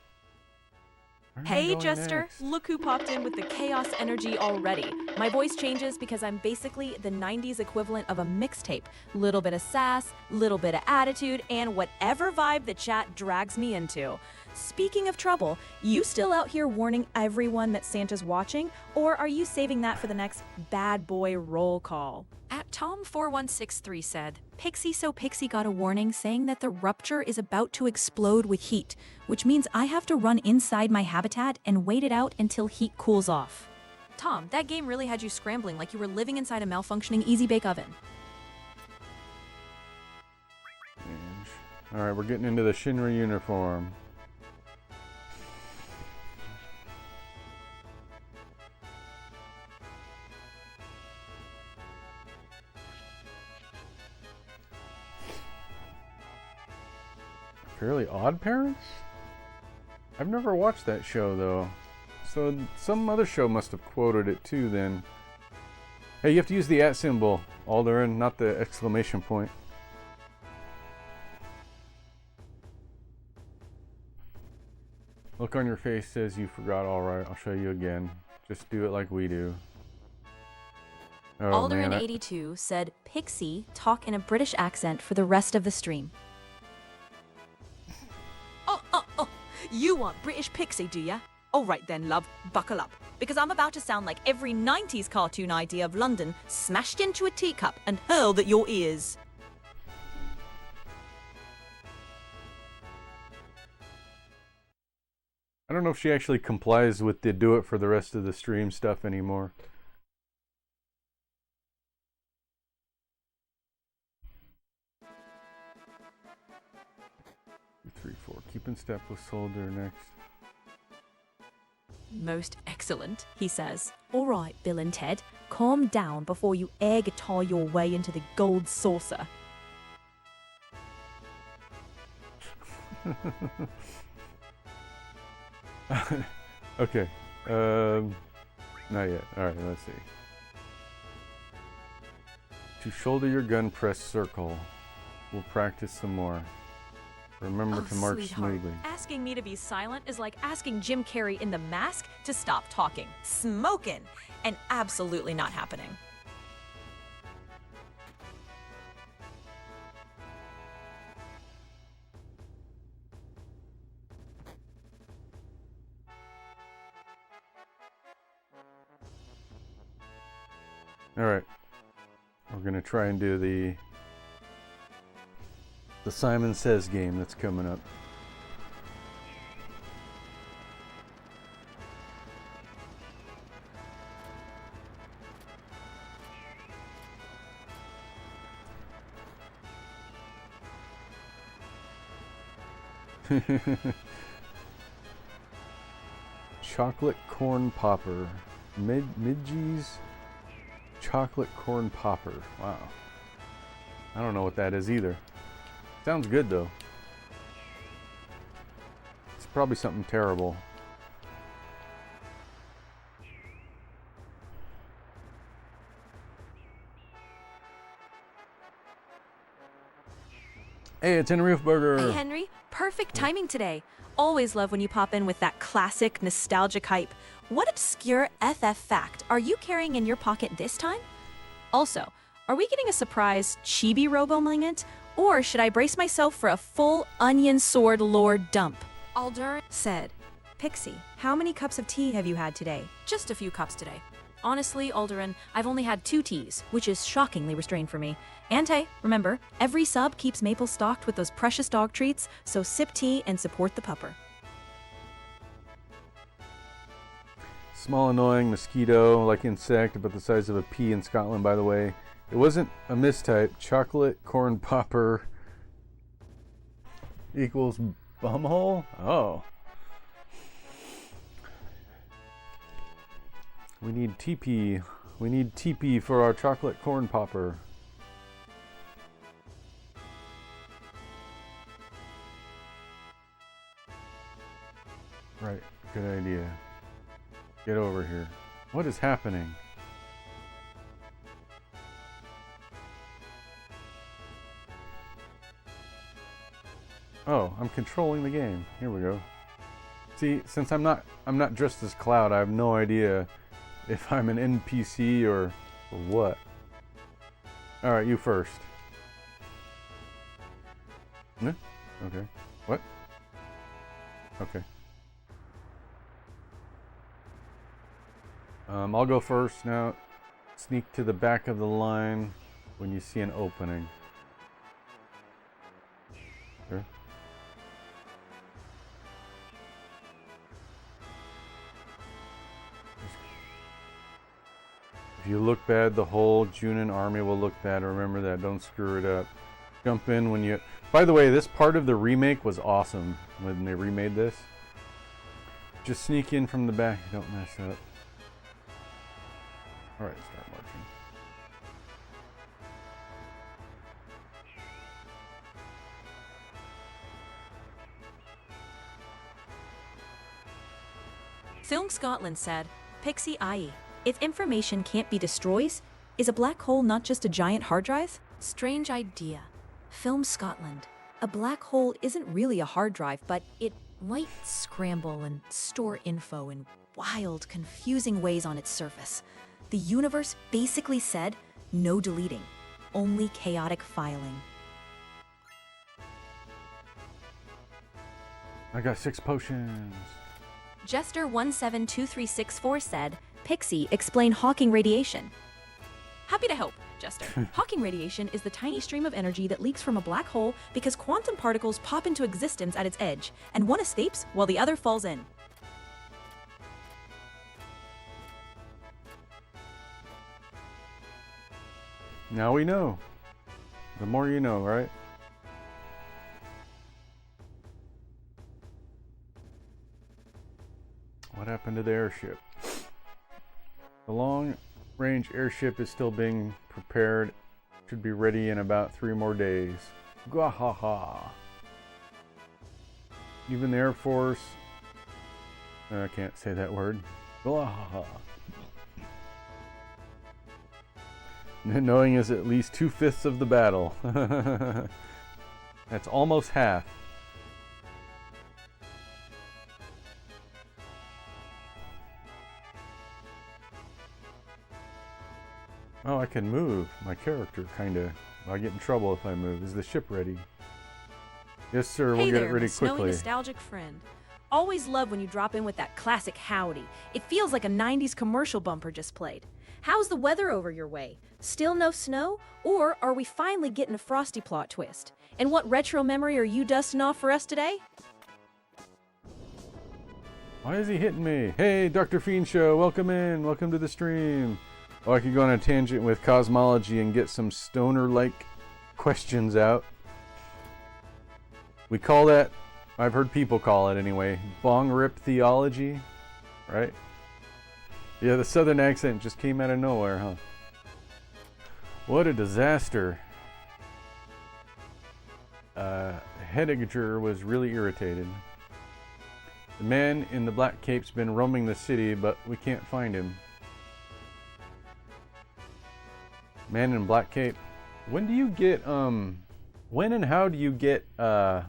A: Where am I
C: Hey,
A: going
C: Jester,
A: next?
C: look who popped in with the chaos energy already. My voice changes because I'm basically the 90s equivalent of a mixtape. Little bit of sass, little bit of attitude, and whatever vibe the chat drags me into. Speaking of trouble, you still out here warning everyone that Santa's watching, or are you saving that for the next bad boy roll call? At Tom4163 said, Pixie so Pixie got a warning saying that the rupture is about to explode with heat, which means I have to run inside my habitat and wait it out until heat cools off. Tom, that game really had you scrambling like you were living inside a malfunctioning Easy Bake Oven.
A: Alright, we're getting into the Shinra uniform. Fairly Odd Parents? I've never watched that show though. So some other show must have quoted it too then. Hey, you have to use the @ symbol, Alderin, not the exclamation point. Look on your face says you forgot. Alright, I'll show you again. Just do it like we do. Oh, man,
C: Alderin82 said, Pixie, talk in a British accent for the rest of the stream. Oh, you want British Pixie, do ya? All right then, love, buckle up, because I'm about to sound like every 90s cartoon idea of London smashed into a teacup and hurled at your ears.
A: I don't know if she actually complies with the do it for the rest of the stream stuff anymore. Three, four. Keep in step with Soldier next.
C: Most excellent, he says. All right, Bill and Ted, calm down before you air guitar your way into the gold saucer.
A: Okay. Not yet. Alright, let's see. To shoulder your gun, press circle. We'll practice some more. Remember to march smoothly.
C: Asking me to be silent is like asking Jim Carrey in The Mask to stop talking. Smoking! And absolutely not happening.
A: Alright. We're gonna try and do the Simon Says game that's coming up. Chocolate corn popper. Midgie's chocolate corn popper. Wow. I don't know what that is either. Sounds good though. It's probably something terrible. Hey, it's Henry Burger.
B: Hey, Henry. Perfect timing today. Always love when you pop in with that classic, nostalgic hype. What obscure FF fact are you carrying in your pocket this time? Also, are we getting a surprise chibi robo-mingant? Or should I brace myself for a full onion sword lore dump? Aldur said, Pixie, how many cups of tea have you had today?
C: Just a few cups today. Honestly, Alderaan, I've only had 2 teas, which is shockingly restrained for me. And hey, remember, every sub keeps Maple stocked with those precious dog treats, so sip tea and support the pupper.
A: Small, annoying mosquito, like insect, about the size of a pea in Scotland, by the way. It wasn't a mistype. Chocolate corn popper equals bumhole? Oh. We need TP. We need TP for our chocolate corn popper. Right, good idea. Get over here. What is happening? Oh, I'm controlling the game. Here we go. See, since I'm not dressed as Cloud, I have no idea if I'm an NPC or what. All right, you first. Yeah? Okay. What? Okay. I'll go first now. Sneak to the back of the line when you see an opening. Sure. If you look bad, the whole Junin army will look bad. Remember that. Don't screw it up. Jump in when you... By the way, this part of the remake was awesome when they remade this. Just sneak in from the back. Don't mess up. Alright, start marching.
B: Film Scotland said, Pixie IE, if information can't be destroyed, is a black hole not just a giant hard drive? Strange idea. Film Scotland. A black hole isn't really a hard drive, but it might scramble and store info in wild, confusing ways on its surface. The universe basically said, no deleting, only chaotic filing.
A: I got 6 potions.
B: Jester172364 said, Pixie, explain Hawking radiation.
C: Happy to help, Jester. Hawking radiation is the tiny stream of energy that leaks from a black hole because quantum particles pop into existence at its edge, and one escapes while the other falls in.
A: Now we know. The more you know, right? What happened to the airship? The long-range airship is still being prepared. Should be ready in about 3 more days. Gwahaha. Even the Air Force... I can't say that word. Gwahaha. Knowing is at least 2/5 of the battle. That's almost half. Oh, I can move. My character, kinda. I get in trouble if I move. Is the ship ready? Yes, sir. We'll
C: Hey
A: get
C: there,
A: it ready
C: my snowy
A: quickly.
C: nostalgic friend. Always love when you drop in with that classic howdy. It feels like a 90s commercial bumper just played. How's the weather over your way? Still no snow? Or are we finally getting a frosty plot twist? And what retro memory are you dusting off for us today?
A: Why is he hitting me? Hey, Dr. Fiend Show, welcome in. Welcome to the stream. Oh, I could go on a tangent with cosmology and get some stoner-like questions out. We call that, I've heard people call it anyway, bong rip theology, right? Yeah, the southern accent just came out of nowhere, huh? What a disaster. Heidegger was really irritated. The man in the black cape's been roaming the city, but we can't find him. Man in black cape. When do you get, when and how do you get, Yuffie?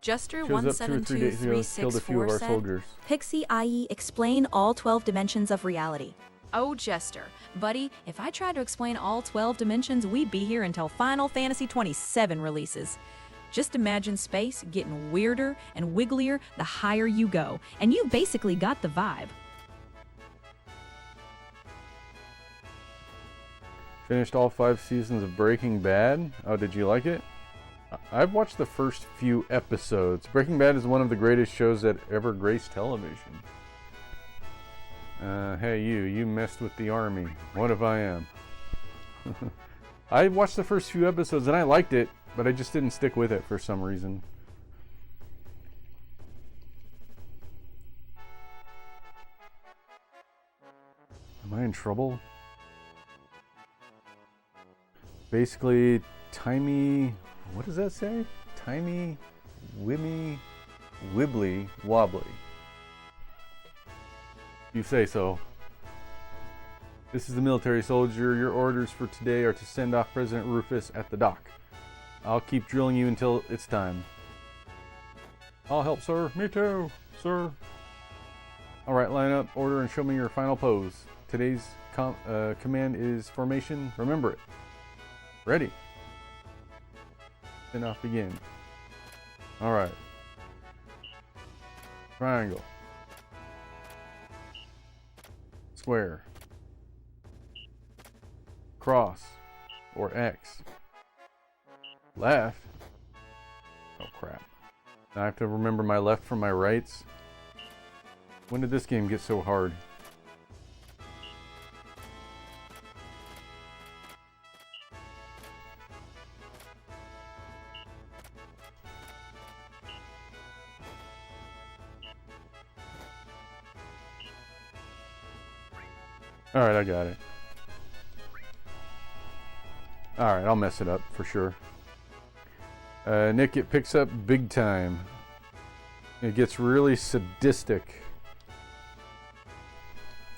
C: Jester
A: Shows up 2 or 3 days ago, killed a few of
C: 172364
A: our
C: said,
A: soldiers.
B: Pixie, i.e., explain all 12 dimensions of reality.
C: "Oh, Jester, buddy, if I tried to explain all 12 dimensions, we'd be here until Final Fantasy 27 releases. Just imagine space getting weirder and wigglier the higher you go, and you basically got the vibe."
A: Finished all 5 seasons of Breaking Bad. Oh, did you like it? I've watched the first few episodes. Breaking Bad is one of the greatest shows that ever graced television. Hey you messed with the army. What if I am? I watched the first few episodes and I liked it, but I just didn't stick with it for some reason. Am I in trouble? Basically, timey, what does that say? Timey, wimmy, wibbly, wobbly. You say so. This is the military soldier. Your orders for today are to send off President Rufus at the dock. I'll keep drilling you until it's time. I'll help, sir. Me too, sir. Alright, line up, order, and show me your final pose. Today's command is formation. Remember it. Ready. Then off begin. Alright. Triangle. Square. Cross. Or X. Left. Oh crap. Now I have to remember my left from my rights. When did this game get so hard? Alright, I got it. Alright, I'll mess it up for sure. Nick, it picks up big time. It gets really sadistic.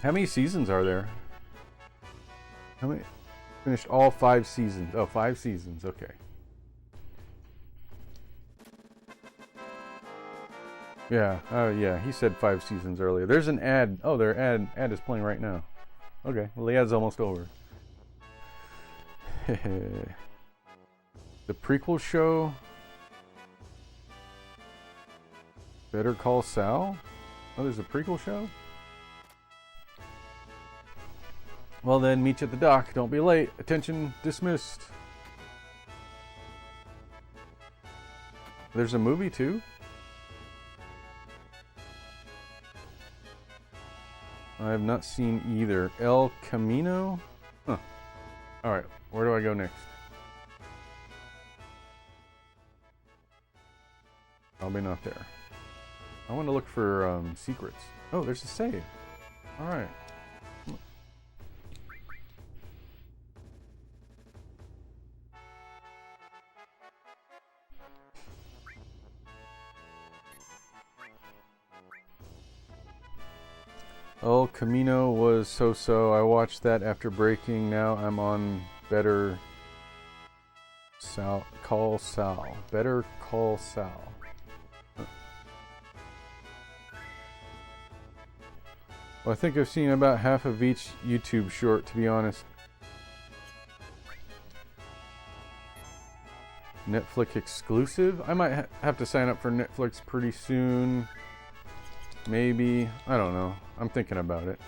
A: How many seasons are there? How many? Finished all 5 seasons. Oh, 5 seasons, okay. Yeah, yeah, he said 5 seasons earlier. There's an ad. Oh, their ad is playing right now. Okay, well the ad's almost over. The prequel show, Better Call Saul? Oh, there's a prequel show? Well then, meet you at the dock. Don't be late. Attention dismissed. There's a movie too? I have not seen either. El Camino? Huh. Alright, where do I go next? Probably not there. I want to look for secrets. Oh, there's a save. Alright. El Camino was so-so. I watched that after breaking. Now I'm on Better Call Saul. Better Call Saul. Well, I think I've seen about half of each YouTube short, to be honest. Netflix exclusive? I might have to sign up for Netflix pretty soon. Maybe. I don't know. I'm thinking about it.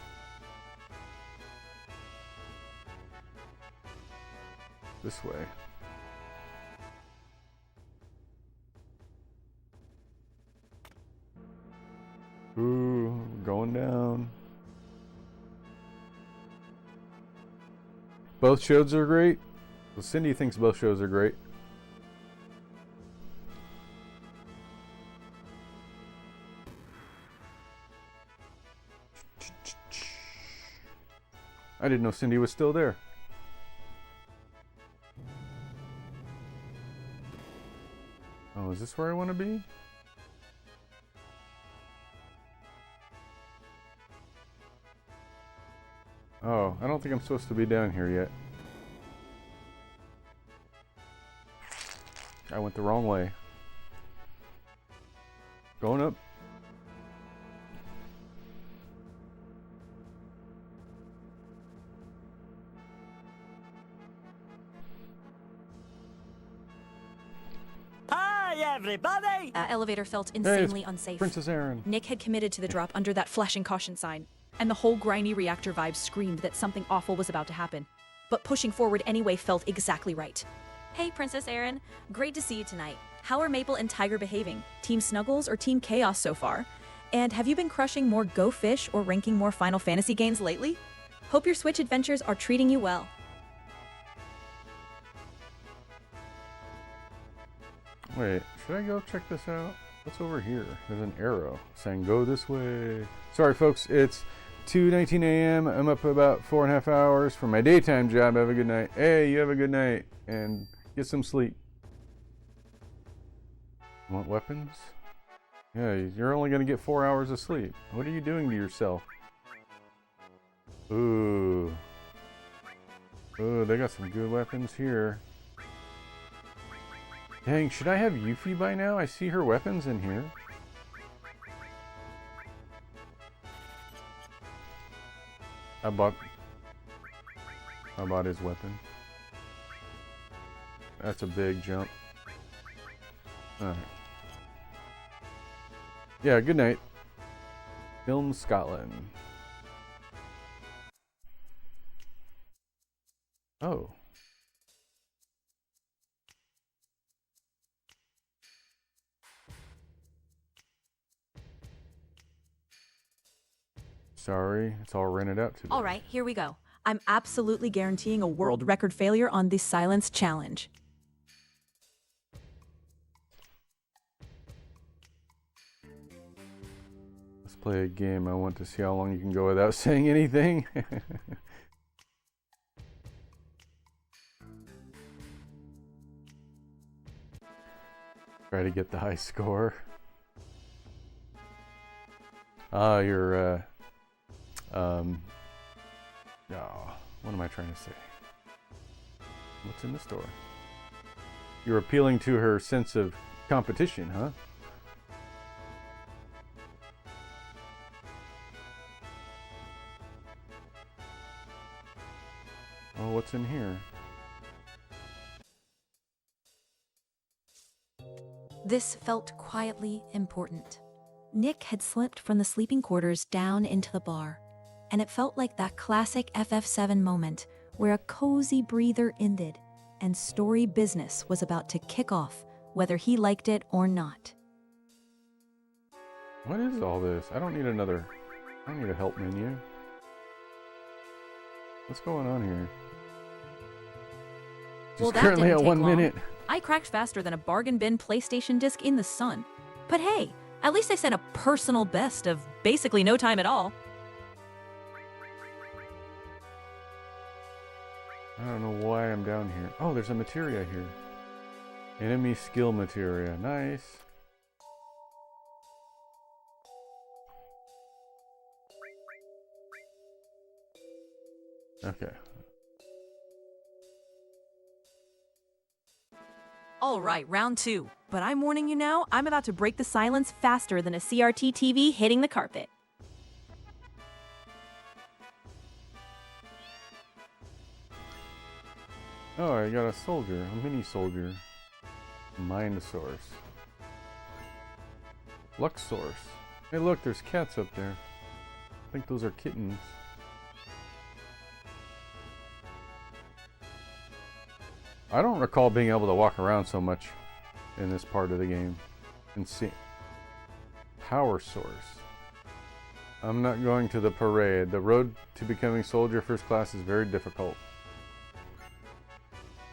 A: This way. Ooh, going down. Both shows are great. Well, Cindy thinks both shows are great. I didn't know Cindy was still there. Oh, is this where I want to be? Oh, I don't think I'm supposed to be down here yet. I went the wrong way. Going up.
F: Hi, everybody!
C: Elevator felt
A: Hey,
C: insanely
A: it's
C: unsafe.
A: Princess Aaron.
C: Nick had committed to the drop under that flashing caution sign, and the whole grimy reactor vibe screamed that something awful was about to happen. But pushing forward anyway felt exactly right. Hey, Princess Aaron. Great to see you tonight. How are Maple and Tiger behaving? Team Snuggles or Team Chaos so far? And have you been crushing more Go Fish or ranking more Final Fantasy games lately? Hope your Switch adventures are treating you well.
A: Wait, should I go check this out? What's over here? There's an arrow saying go this way. Sorry folks, it's 2:19 a.m. I'm up about 4.5 hours for my daytime job. Have a good night. Hey, you have a good night and get some sleep. Want weapons? Yeah, you're only gonna get 4 hours of sleep. What are you doing to yourself? Ooh. Ooh, they got some good weapons here. Dang, should I have Yuffie by now? I see her weapons in here. I bought his weapon. That's a big jump. Alright. Yeah, good night. Film Scotland. Oh. Sorry, it's all rented out today.
B: All right, here we go. I'm absolutely guaranteeing a world record failure on this silence challenge.
A: Let's play a game. I want to see how long you can go without saying anything. Try to get the high score. You're, oh, what am I trying to say? What's in the store? You're appealing to her sense of competition, huh? Oh, what's in here?
B: This felt quietly important. Nick had slipped from the sleeping quarters down into the bar, and it felt like that classic FF7 moment where a cozy breather ended and story business was about to kick off, whether he liked it or not.
A: What is all this? I don't need a help menu. What's going on here?
C: Well,
A: Just
C: that
A: currently
C: didn't
A: at
C: take
A: 1
C: long.
A: minute.
C: I cracked faster than a bargain bin PlayStation disc in the sun. But hey, at least I set a personal best of basically no time at all.
A: I don't know why I'm down here. Oh, there's a materia here. Enemy skill materia. Nice. Okay.
B: All right, round 2. But I'm warning you now, I'm about to break the silence faster than a CRT TV hitting the carpet.
A: Oh, I got a soldier, a mini soldier. Mind source. Lux source. Hey look, there's cats up there. I think those are kittens. I don't recall being able to walk around so much in this part of the game. And see. Power source. I'm not going to the parade. The road to becoming soldier first class is very difficult.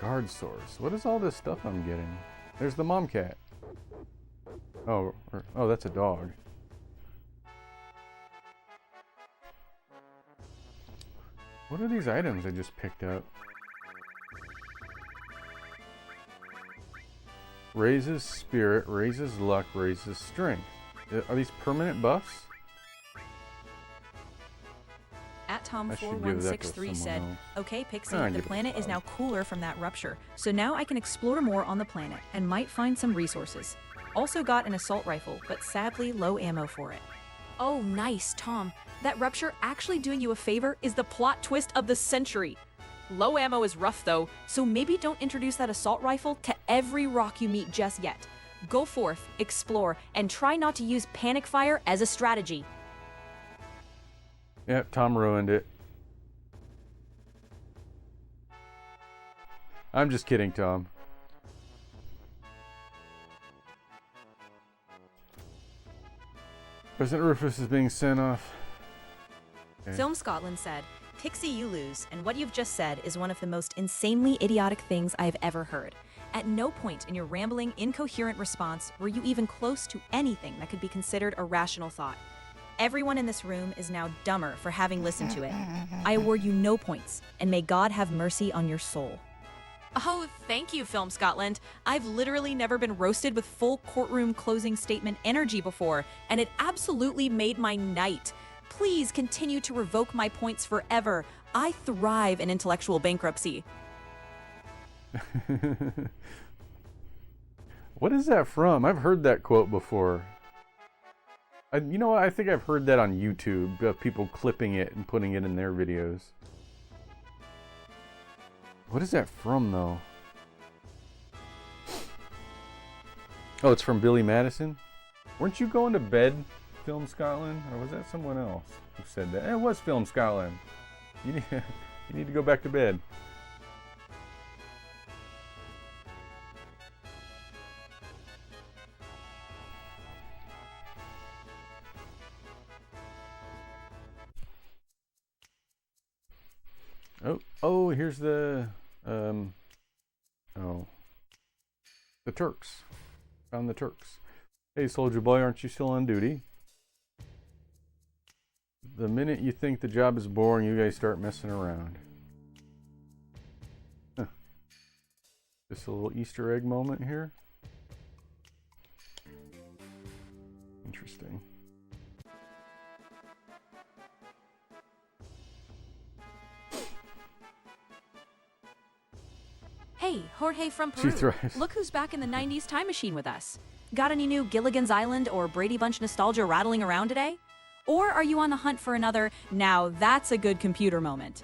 A: Guard source. What is all this stuff I'm getting? There's the mom cat. Oh, that's a dog. What are these items I just picked up? raises spirit, raises luck, raises strength. Are these permanent buffs?
B: At
A: I should give that to
B: Tom4163 said,
A: someone else.
B: okay, Pixie,
A: Ah,
B: the
A: give it to
B: planet is
A: Bob.
B: now cooler from that rupture, so now I can explore more on the planet and might find some resources. Also got an assault rifle, but sadly low ammo for it.
C: Oh, nice, Tom. That rupture actually doing you a favor is the plot twist of the century. Low ammo is rough though, so maybe don't introduce that assault rifle to every rock you meet just yet. Go forth, explore, and try not to use panic fire as a strategy.
A: Yep, Tom ruined it. I'm just kidding, Tom. President Rufus is being sent off. Okay.
B: Film Scotland said, Pixie, you lose, and what you've just said is one of the most insanely idiotic things I've ever heard. At no point in your rambling, incoherent response were you even close to anything that could be considered a rational thought. Everyone in this room is now dumber for having listened to it. I award you no points, and may God have mercy on your soul.
C: Oh, thank you, Film Scotland. I've literally never been roasted with full courtroom closing statement energy before, and it absolutely made my night. Please continue to revoke my points forever. I thrive in intellectual bankruptcy.
A: What is that from? I've heard that quote before. You know what? I think I've heard that on YouTube, people clipping it and putting it in their videos. What is that from, though? Oh, it's from Billy Madison? Weren't you going to bed, Film Scotland? Or was that someone else who said that? It was Film Scotland. You need to go back to bed. Oh, here's the, the Turks. Found the Turks. Hey, soldier boy, aren't you still on duty? The minute you think the job is boring, you guys start messing around. Huh. Just a little Easter egg moment here. Interesting.
C: Hey, Jorge from
A: She
C: Peru.
A: thrives.
C: Look who's back in the 90s time machine with us.
B: Got any new Gilligan's Island or Brady Bunch nostalgia rattling around today? Or are you on the hunt for another, now that's a good computer moment?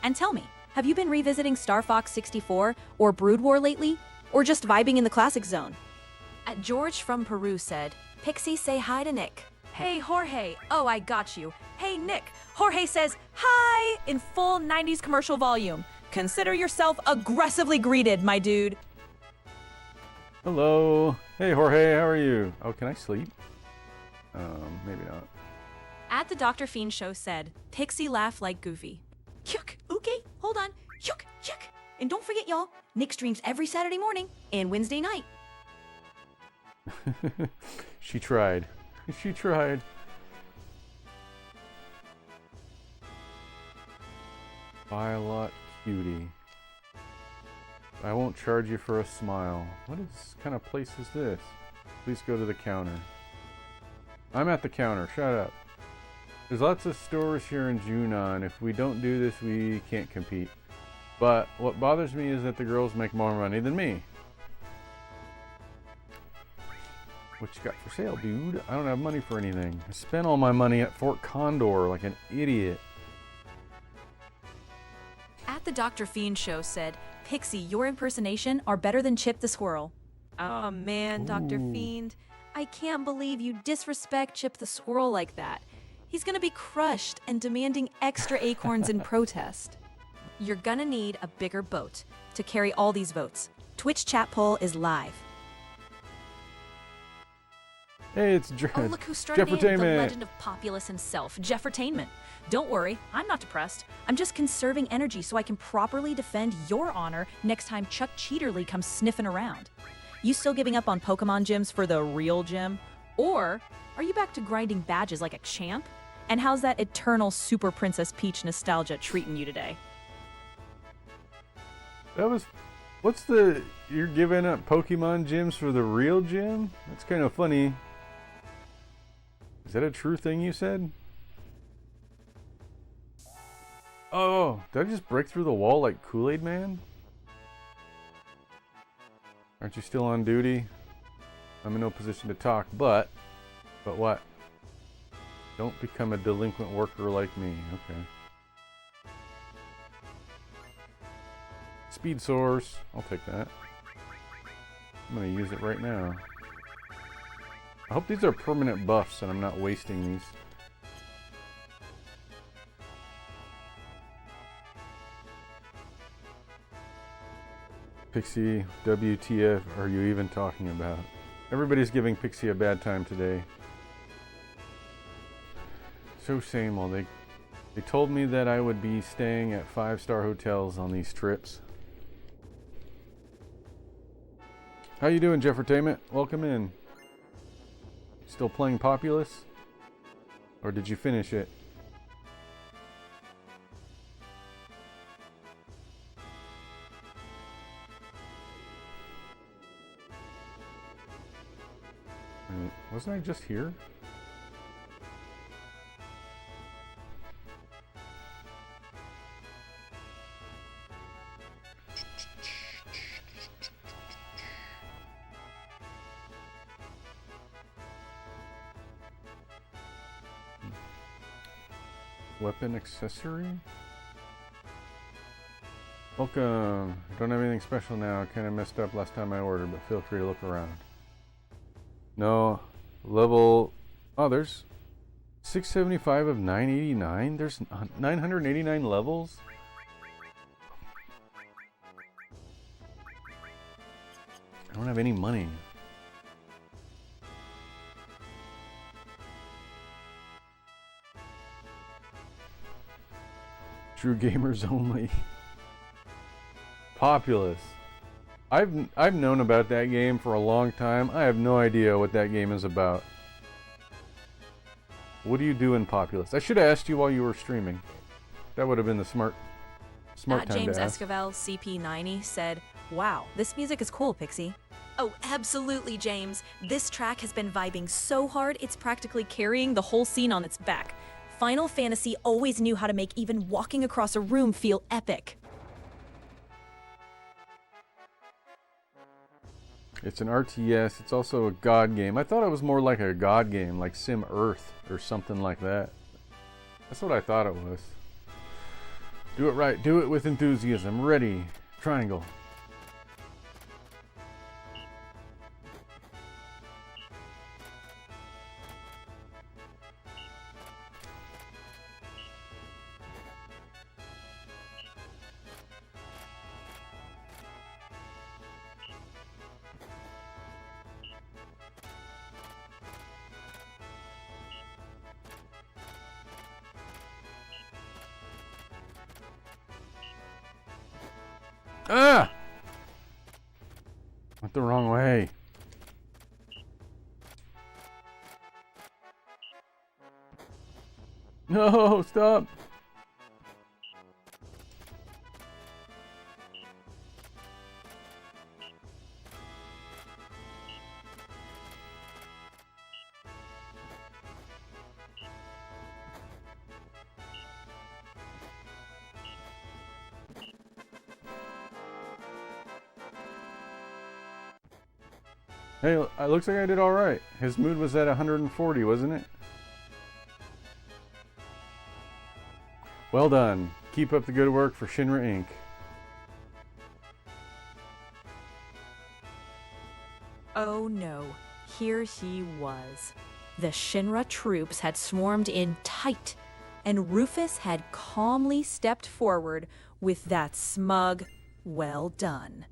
B: And tell me, have you been revisiting Star Fox 64 or Brood War lately? Or just vibing in the classic zone?
C: At George from Peru said, Pixie, say hi to Nick. Hey, Jorge. Oh, I got you. Hey, Nick. Jorge says, hi, in full 90s commercial volume. Consider yourself aggressively greeted, my dude.
A: Hello. Hey, Jorge, how are you? Oh, can I sleep? Maybe not.
C: At the Dr. Fiend show said, Pixie laughed like Goofy.
B: Yuck, okay, hold on. Yuck, yuck. And don't forget, y'all, Nick streams every Saturday morning and Wednesday night.
A: She tried. She tried. Buy a lot, cutie. I won't charge you for a smile. What kind of place is this? Please go to the counter. I'm at the counter. Shut up. There's lots of stores here in Junon. If we don't do this, we can't compete. But what bothers me is that the girls make more money than me. What you got for sale, dude? I don't have money for anything. I spent all my money at Fort Condor like an idiot.
C: At the Dr. Fiend show said,
B: Pixie, your impersonation are better than Chip the Squirrel.
C: oh man, Dr.
A: Ooh.
C: Fiend, I can't believe you disrespect Chip the Squirrel like that. He's gonna be crushed and demanding extra acorns in protest. You're gonna need a bigger boat
B: To carry all these votes, Twitch chat poll is live.
A: Hey, it's
C: Oh, look who started in, the
A: Jeffertainment.
C: legend of Populous himself, Jeffertainment.
B: Don't worry, I'm not depressed. I'm just conserving energy so I can properly defend your honor next time Chuck Cheaterly comes sniffing around. You still giving up on Pokemon gyms for the real gym? Or are you back to grinding badges like a champ? And how's that eternal Super Princess Peach nostalgia treating you today?
A: That was What's the... You're giving up Pokemon gyms for the real gym? That's kind of funny. Is that a true thing you said? Oh, did I just break through the wall like Kool-Aid Man? Aren't you still on duty? I'm in no position to talk, but what? Don't become a delinquent worker like me. Okay. Speed source. I'll take that. I'm gonna use it right now. I hope these are permanent buffs and I'm not wasting these. Pixie, WTF are you even talking about? Everybody's giving Pixie a bad time today. So same old. They told me that I would be staying at 5-star hotels on these trips. How you doing, Jeffertainment? Welcome in. Still playing Populous? Or did you finish it? Wait, wasn't I just here? Weapon accessory? Welcome. Don't have anything special now. Kind of messed up last time I ordered, but feel free to look around. No. Level... Oh, there's 675 of 989? There's 989 levels? I don't have any money. True gamers only. Populous. I've known about that game for a long time. I have no idea what that game is about. What do you do in Populous? I should have asked you while you were streaming. That would have been the smart time
B: James
A: to ask.
B: Esquivel CP90 said, "Wow, this music is cool, Pixie."
C: Oh, absolutely, James. This track has been vibing so hard, it's practically carrying the whole scene on its back. Final Fantasy always knew how to make even walking across a room feel epic.
A: It's an RTS. It's also a God game. I thought it was more like a God game, like Sim Earth or something like that. That's what I thought it was. Do it right. Do it with enthusiasm. Ready. Triangle. Ah! Went the wrong way. No, stop. Hey, it looks like I did all right. His mood was at 140, wasn't it? Well done. Keep up the good work for Shinra Inc.
B: Oh no, here he was. The Shinra troops had swarmed in tight, and Rufus had calmly stepped forward with that smug, "well done,"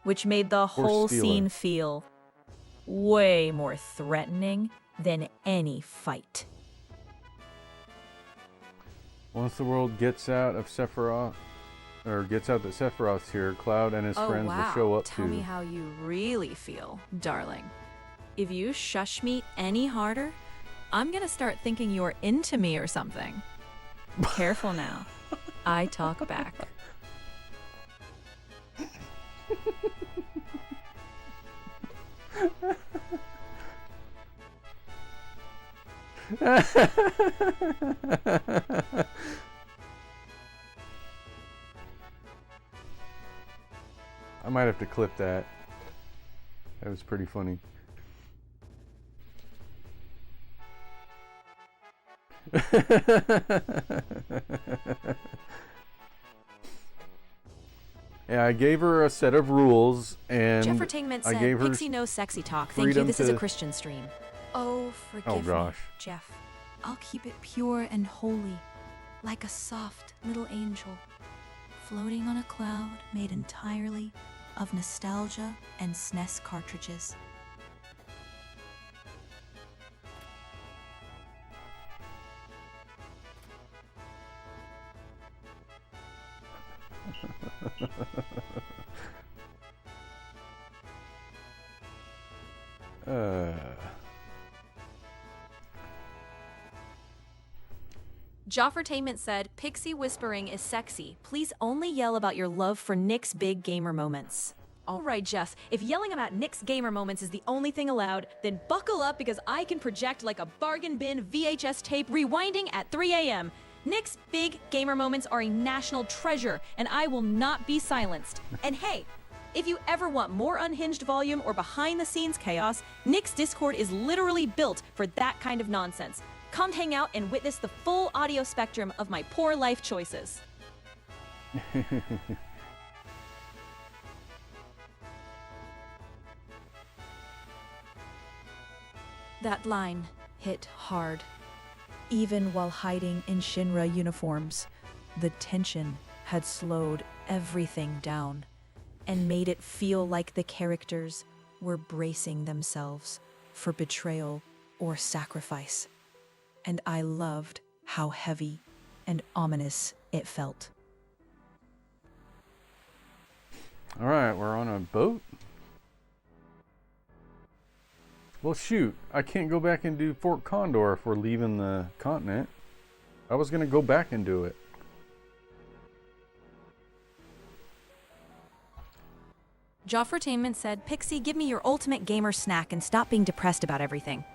B: which made the whole
A: Stealer.
B: scene feel way more threatening than any fight.
A: Once the world gets out of Sephiroth, or gets out that Sephiroth's here, Cloud and his friends will show up
B: Tell
A: too.
B: me how you really feel, darling. If you shush me any harder, I'm gonna start thinking you're into me or something. Careful now. I talk back.
A: I might have to clip that. That was pretty funny. Yeah, I gave her a set of rules, and
B: Jeffertainment
A: I
B: said,
A: gave her
B: Pixie knows sexy talk. Thank you,
A: freedom
B: this is a
A: to-
B: Christian stream.
C: Oh, forgive
A: Oh, gosh.
C: me, Jeff. I'll keep it pure and holy, like a soft little angel, floating on a cloud made entirely of nostalgia and SNES cartridges.
B: Joffertainment said, Pixie whispering is sexy. Please only yell about your love for Nick's big gamer moments. All right, Jeff, if yelling about Nick's gamer moments is the only thing allowed, then buckle up because I can project like a bargain bin VHS tape rewinding at 3 a.m. Nick's big gamer moments are a national treasure, and I will not be silenced. And hey, if you ever want more unhinged volume or behind-the-scenes chaos, Nick's Discord is literally built for that kind of nonsense. Come hang out and witness the full audio spectrum of my poor life choices.
C: That line hit hard. Even while hiding in Shinra uniforms, the tension had slowed everything down and made it feel like the characters were bracing themselves for betrayal or sacrifice. And I loved how heavy and ominous it felt.
A: All right, we're on a boat. Well, shoot, I can't go back and do Fort Condor if we're leaving the continent. I was gonna go back and do it.
B: Joffertainment said, Pixie, give me your ultimate gamer snack and stop being depressed about everything.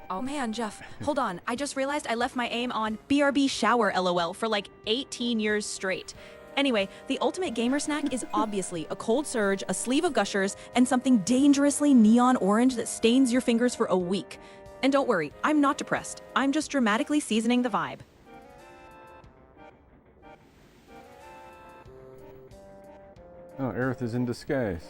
B: Oh man, Jeff, hold on. I just realized I left my aim on BRB shower LOL for like 18 years straight. Anyway, the ultimate gamer snack is obviously a cold surge, a sleeve of Gushers, and something dangerously neon orange that stains your fingers for a week. And don't worry, I'm not depressed. I'm just dramatically seasoning the vibe.
A: Oh, Aerith is in disguise.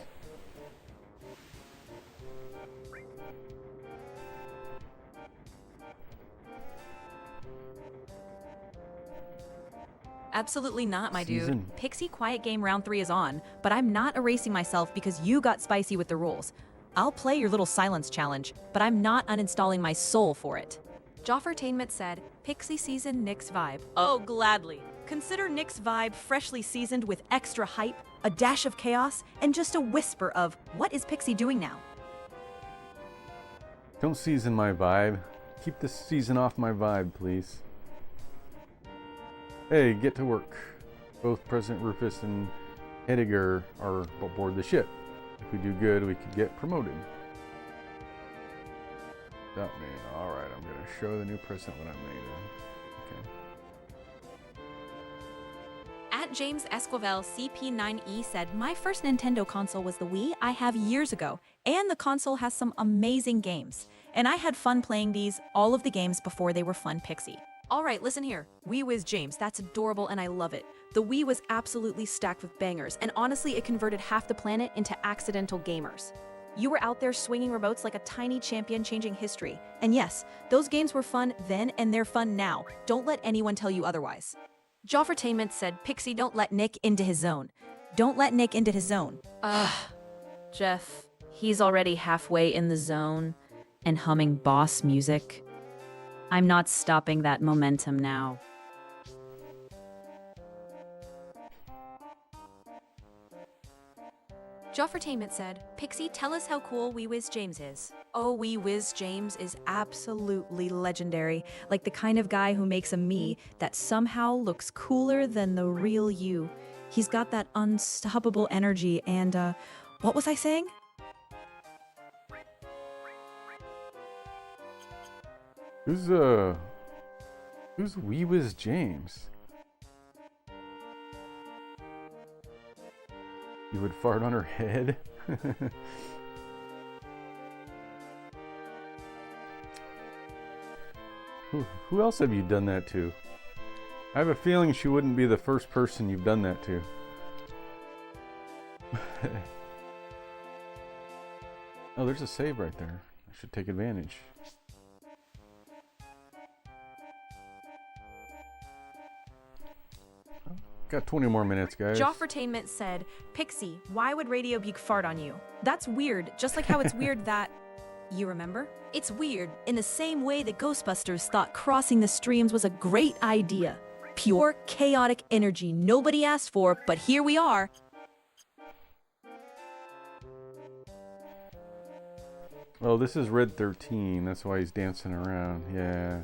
B: Absolutely not, my dude.
A: Season.
B: Pixie Quiet Game Round 3 is on, but I'm not erasing myself because you got spicy with the rules. I'll play your little silence challenge, but I'm not uninstalling my soul for it. Joffertainment said, Pixie season Nick's vibe. Oh, gladly. Consider Nick's vibe freshly seasoned with extra hype, a dash of chaos, and just a whisper of, what is Pixie doing now?
A: Don't season my vibe. Keep the season off my vibe, please. Hey, get to work. Both President Rufus and Hediger are aboard the ship. If we do good, we could get promoted. That man. Alright, I'm going to show the new president what I made of. Okay.
B: At James Esquivel CP9E said, my first Nintendo console was the Wii I have years ago, and the console has some amazing games. And I had fun playing all of the games before they were fun, Pixie. All right, listen here. Wii Whiz James, that's adorable and I love it. The Wii was absolutely stacked with bangers, and honestly, it converted half the planet into accidental gamers. You were out there swinging remotes like a tiny champion changing history. And yes, those games were fun then and they're fun now. Don't let anyone tell you otherwise. Joffertainment said, Pixie, don't let Nick into his zone. Don't let Nick into his zone. Jeff, he's already halfway in the zone and humming boss music. I'm not stopping that momentum now. Joffertainment said, Pixie, tell us how cool Wee Whiz James is. Oh, Wee Whiz James is absolutely legendary, like the kind of guy who makes a me that somehow looks cooler than the real you. He's got that unstoppable energy and, what was I saying?
A: Who's Wee Whiz James? You would fart on her head? Who else have you done that to? I have a feeling she wouldn't be the first person you've done that to. Oh, there's a save right there. I should take advantage. Got 20 more minutes, guys.
B: Joffretainment said, Pixie, why would Radio Geek fart on you? That's weird, just like how it's weird that... You remember? It's weird, in the same way that Ghostbusters thought crossing the streams was a great idea. Pure, chaotic energy nobody asked for, but here we are.
A: Oh, this is Red 13. That's why he's dancing around. Yeah.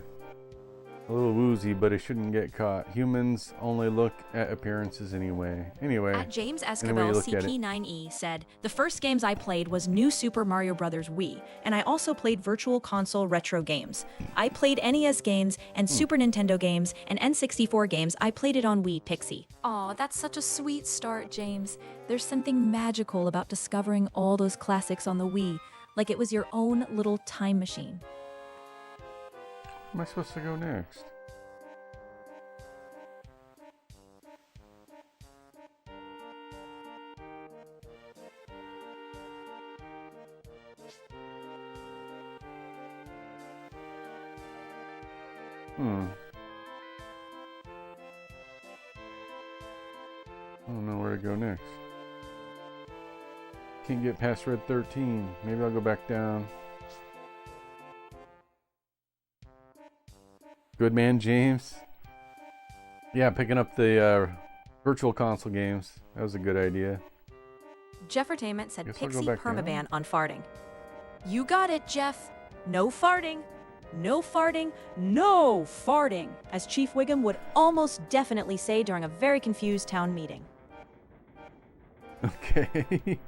A: A little woozy, but it shouldn't get caught. Humans only look at appearances anyway.
B: At James Escobar CP9E said, the first games I played was New Super Mario Bros. Wii, and I also played Virtual Console retro games. I played NES games and Super Nintendo games and N64 games. I played it on Wii, Pixie. Aw, that's such a sweet start, James. There's something magical about discovering all those classics on the Wii, like it was your own little time machine.
A: Where am I supposed to go next? I don't know where to go next. Can't get past Red 13. Maybe I'll go back down. Good man, James. Yeah, picking up the Virtual Console games. That was a good idea.
B: Jeffertainment said Pixie permaban
A: down.
B: on farting. You got it, Jeff. No farting. No farting. No farting, as Chief Wiggum would almost definitely say during a very confused town meeting.
A: Okay. Wait,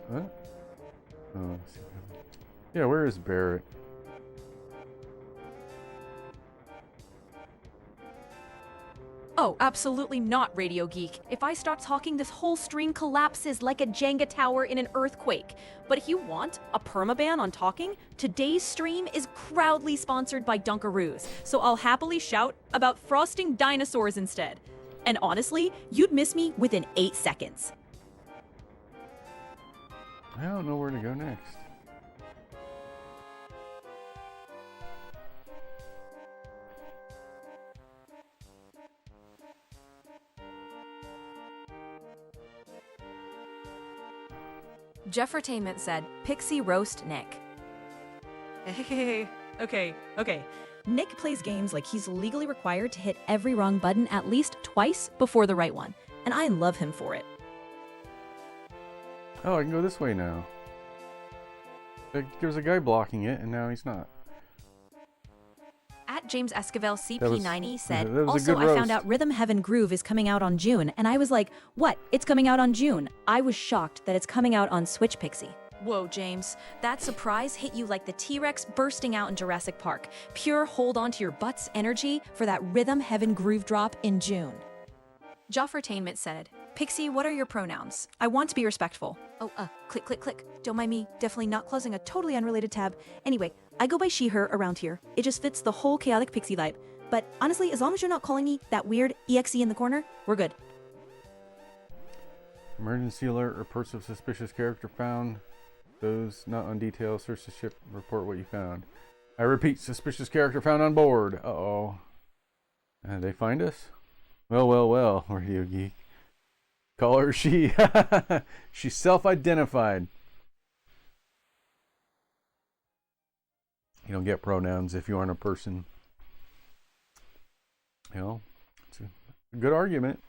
A: what? Oh, let's see. Yeah, where is Barrett?
B: Oh, absolutely not, Radio Geek. If I start talking, this whole stream collapses like a Jenga tower in an earthquake. But if you want a permaban on talking, today's stream is proudly sponsored by Dunkaroos, so I'll happily shout about frosting dinosaurs instead. And honestly, you'd miss me within 8 seconds.
A: I don't know where to go next.
B: Jeffertainment said, Pixie roast Nick. Okay. Nick plays games like he's legally required to hit every wrong button at least twice before the right one, and I love him for it.
A: Oh, I can go this way now. There was a guy blocking it, and now he's not.
B: At James Esquivel CP90 said,
A: that was a
B: also
A: good
B: I found
A: roast.
B: out Rhythm Heaven Groove is coming out on June, and I was like, what? It's coming out on June? I was shocked that it's coming out on Switch, Pixie. Whoa, James. That surprise hit you like the T-Rex bursting out in Jurassic Park. Pure hold on to your butt's energy for that Rhythm Heaven Groove drop in June. Joffretainment said, Pixie, what are your pronouns? I want to be respectful. Oh, click. Don't mind me, definitely not closing a totally unrelated tab. Anyway, I go by she, her around here. It just fits the whole chaotic Pixie vibe. But honestly, as long as you're not calling me that weird EXE in the corner, we're good.
A: Emergency alert. Reports of suspicious character found. Those not on details. Search the ship. Report what you found. I repeat, suspicious character found on board. Uh-oh. They find us? Well, Radio Geek. Call her she. She's self-identified. You don't get pronouns if you aren't a person. You know, it's a good argument.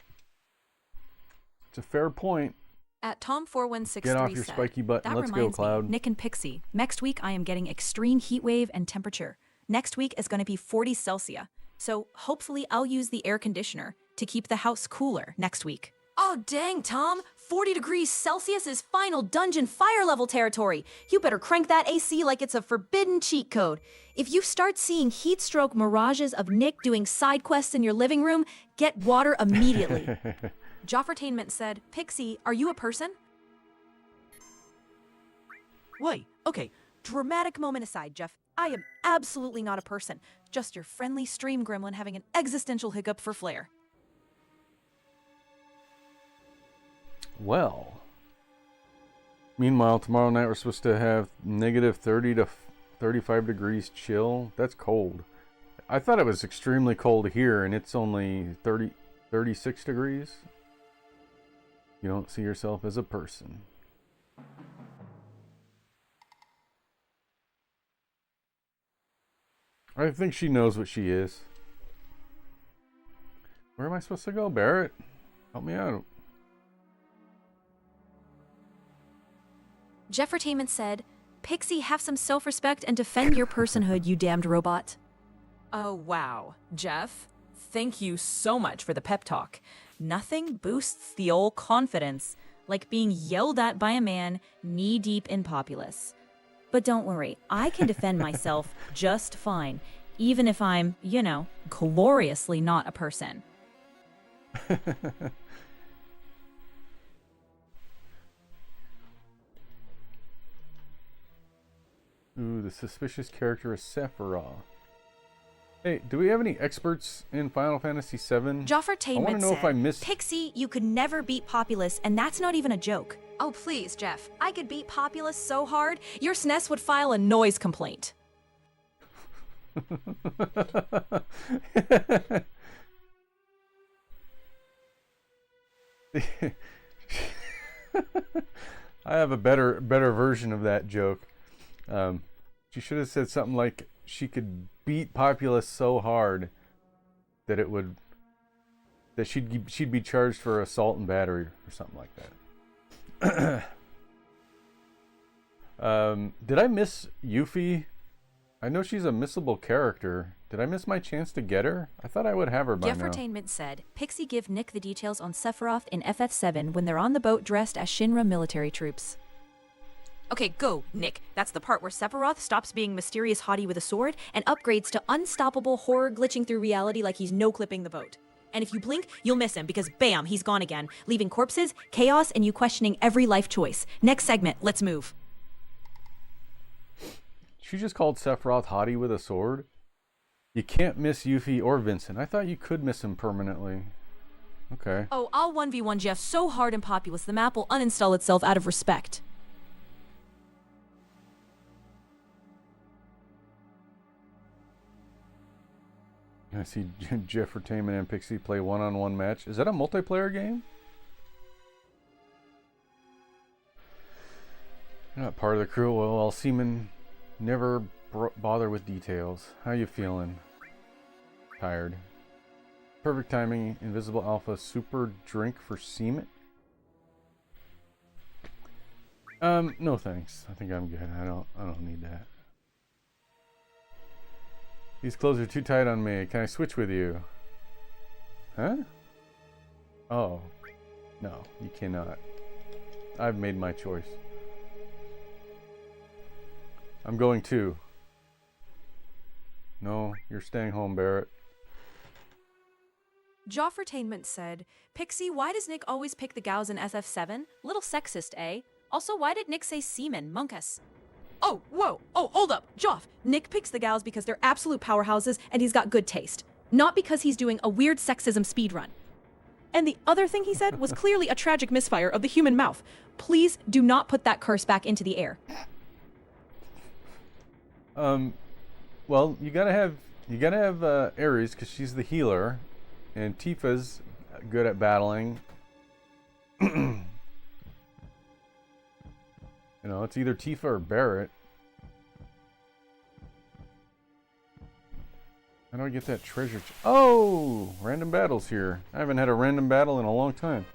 A: It's a fair point.
B: At Tom4163
A: Get off your
B: said,
A: spiky button.
B: That
A: Let's go,
B: reminds
A: Cloud.
B: me, Nick and Pixie, next week I am getting extreme heat wave and temperature. Next week is going to be 40 Celsius. So hopefully I'll use the air conditioner to keep the house cooler next week. Oh, dang, Tom. 40 degrees Celsius is final dungeon fire level territory. You better crank that AC like it's a forbidden cheat code. If you start seeing heat stroke mirages of Nick doing side quests in your living room, get water immediately. Joffretainment said, Pixie, are you a person? Wait, okay. Dramatic moment aside, Jeff. I am absolutely not a person. Just your friendly stream gremlin having an existential hiccup for flair.
A: Well. Meanwhile, tomorrow night we're supposed to have negative 30 to 35 degrees chill. That's cold. I thought it was extremely cold here, and it's only 36 degrees. You don't see yourself as a person. I think she knows what she is. Where am I supposed to go, Barrett? Help me out.
B: Jeffertainment said, Pixie, have some self-respect and defend your personhood, you damned robot.
C: Oh, wow. Jeff, thank you so much for the pep talk. Nothing boosts the old confidence like being yelled at by a man knee-deep in populace.
B: But don't worry, I can defend myself just fine, even if I'm, gloriously not a person.
A: Ooh, the suspicious character is Sephiroth. Hey, do we have any experts in Final Fantasy VII?
B: Joffretainment
A: know
B: said,
A: if I missed...
B: Pixie, you could never beat Populous, and that's not even a joke. Oh, please, Jeff. I could beat Populous so hard,
C: Your SNES would file a noise complaint.
A: I have a better version of that joke. She should have said something like she could beat Populous so hard that she'd be charged for assault and battery or something like that. Did I miss Yuffie? I know she's a missable character. Did I miss my chance to get her? I thought I would have her by now.
B: Jeffertainment said, Pixie give Nick the details on Sephiroth in FF7 when they're on the boat dressed as Shinra military troops. Okay, go, Nick. That's the part where Sephiroth stops being mysterious hottie with a sword and upgrades to unstoppable horror glitching through reality like he's no-clipping the boat. And if you blink, you'll miss him because bam, he's gone again, leaving corpses, chaos, and you questioning every life choice. Next segment, let's move.
A: She just called Sephiroth hottie with a sword? You can't miss Yuffie or Vincent. I thought you could miss him permanently. Okay.
B: Oh, I'll 1v1 Jeff so hard and populous the map will uninstall itself out of respect.
A: I see Jeffertainment and Pixie play one-on-one match. Is that a multiplayer game? You're not part of the crew. Well, all seamen never bother with details. How you feeling? Tired. Perfect timing. Invisible Alpha super drink for seamen. No thanks. I think I'm good. I don't need that. These clothes are too tight on me. Can I switch with you? Huh? Oh. No, you cannot. I've made my choice. I'm going too. No, you're staying home, Barrett.
B: Joffretainment said, Pixie, why does Nick always pick the gals in SF7? Little sexist, eh? Also, why did Nick say semen, monkus? Oh, whoa, oh, hold up, Joff. Nick picks the gals because they're absolute powerhouses and he's got good taste. Not because he's doing a weird sexism speedrun. And the other thing he said was clearly a tragic misfire of the human mouth. Please do not put that curse back into the air.
A: Well, you gotta have Ares because she's the healer, and Tifa's good at battling. You know, it's either Tifa or Barrett. How do I get that treasure? Oh, random battles here. I haven't had a random battle in a long time.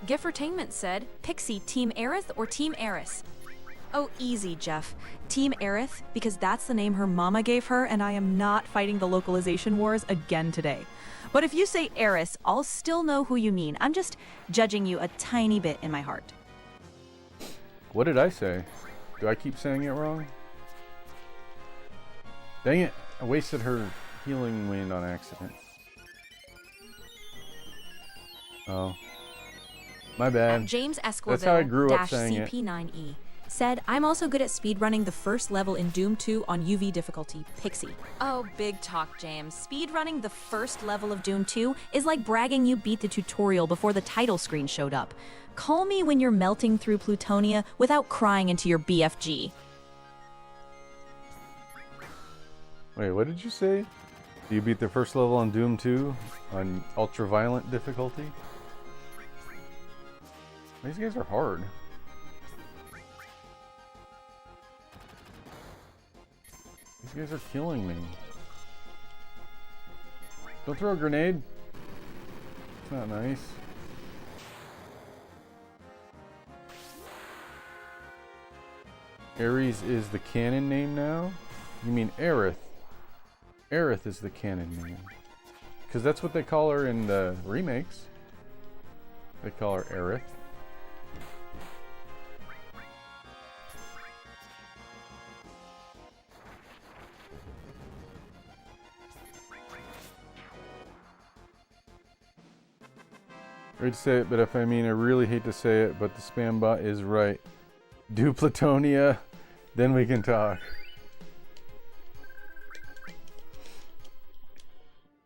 B: Giffertainment said, Pixie, Team Aerith or Team Eris? Oh, easy, Jeff. Team Aerith, because that's the name her mama gave her, and I am not fighting the localization wars again today. But if you say Eris, I'll still know who you mean. I'm just judging you a tiny bit in my heart.
A: What did I say? Do I keep saying it wrong? Dang it, I wasted her healing wind on accident. Oh. My bad.
B: James
A: That's how I grew up saying it.
B: CP9E said, I'm also good at speedrunning the first level in Doom 2 on UV difficulty, Pixie. Oh, big talk, James. Speedrunning the first level of Doom 2 is like bragging you beat the tutorial before the title screen showed up. Call me when you're melting through Plutonia without crying into your BFG.
A: Wait, what did you say? Do you beat the first level on Doom 2 on ultra-violent difficulty? These guys are hard. These guys are killing me. Don't throw a grenade. It's not nice. Ares is the canon name now? You mean Aerith? Aerith is the canon name. Because that's what they call her in the remakes. They call her Aerith. Great to say it, but I really hate to say it, but the spam bot is right. Do Plutonia, then we can talk.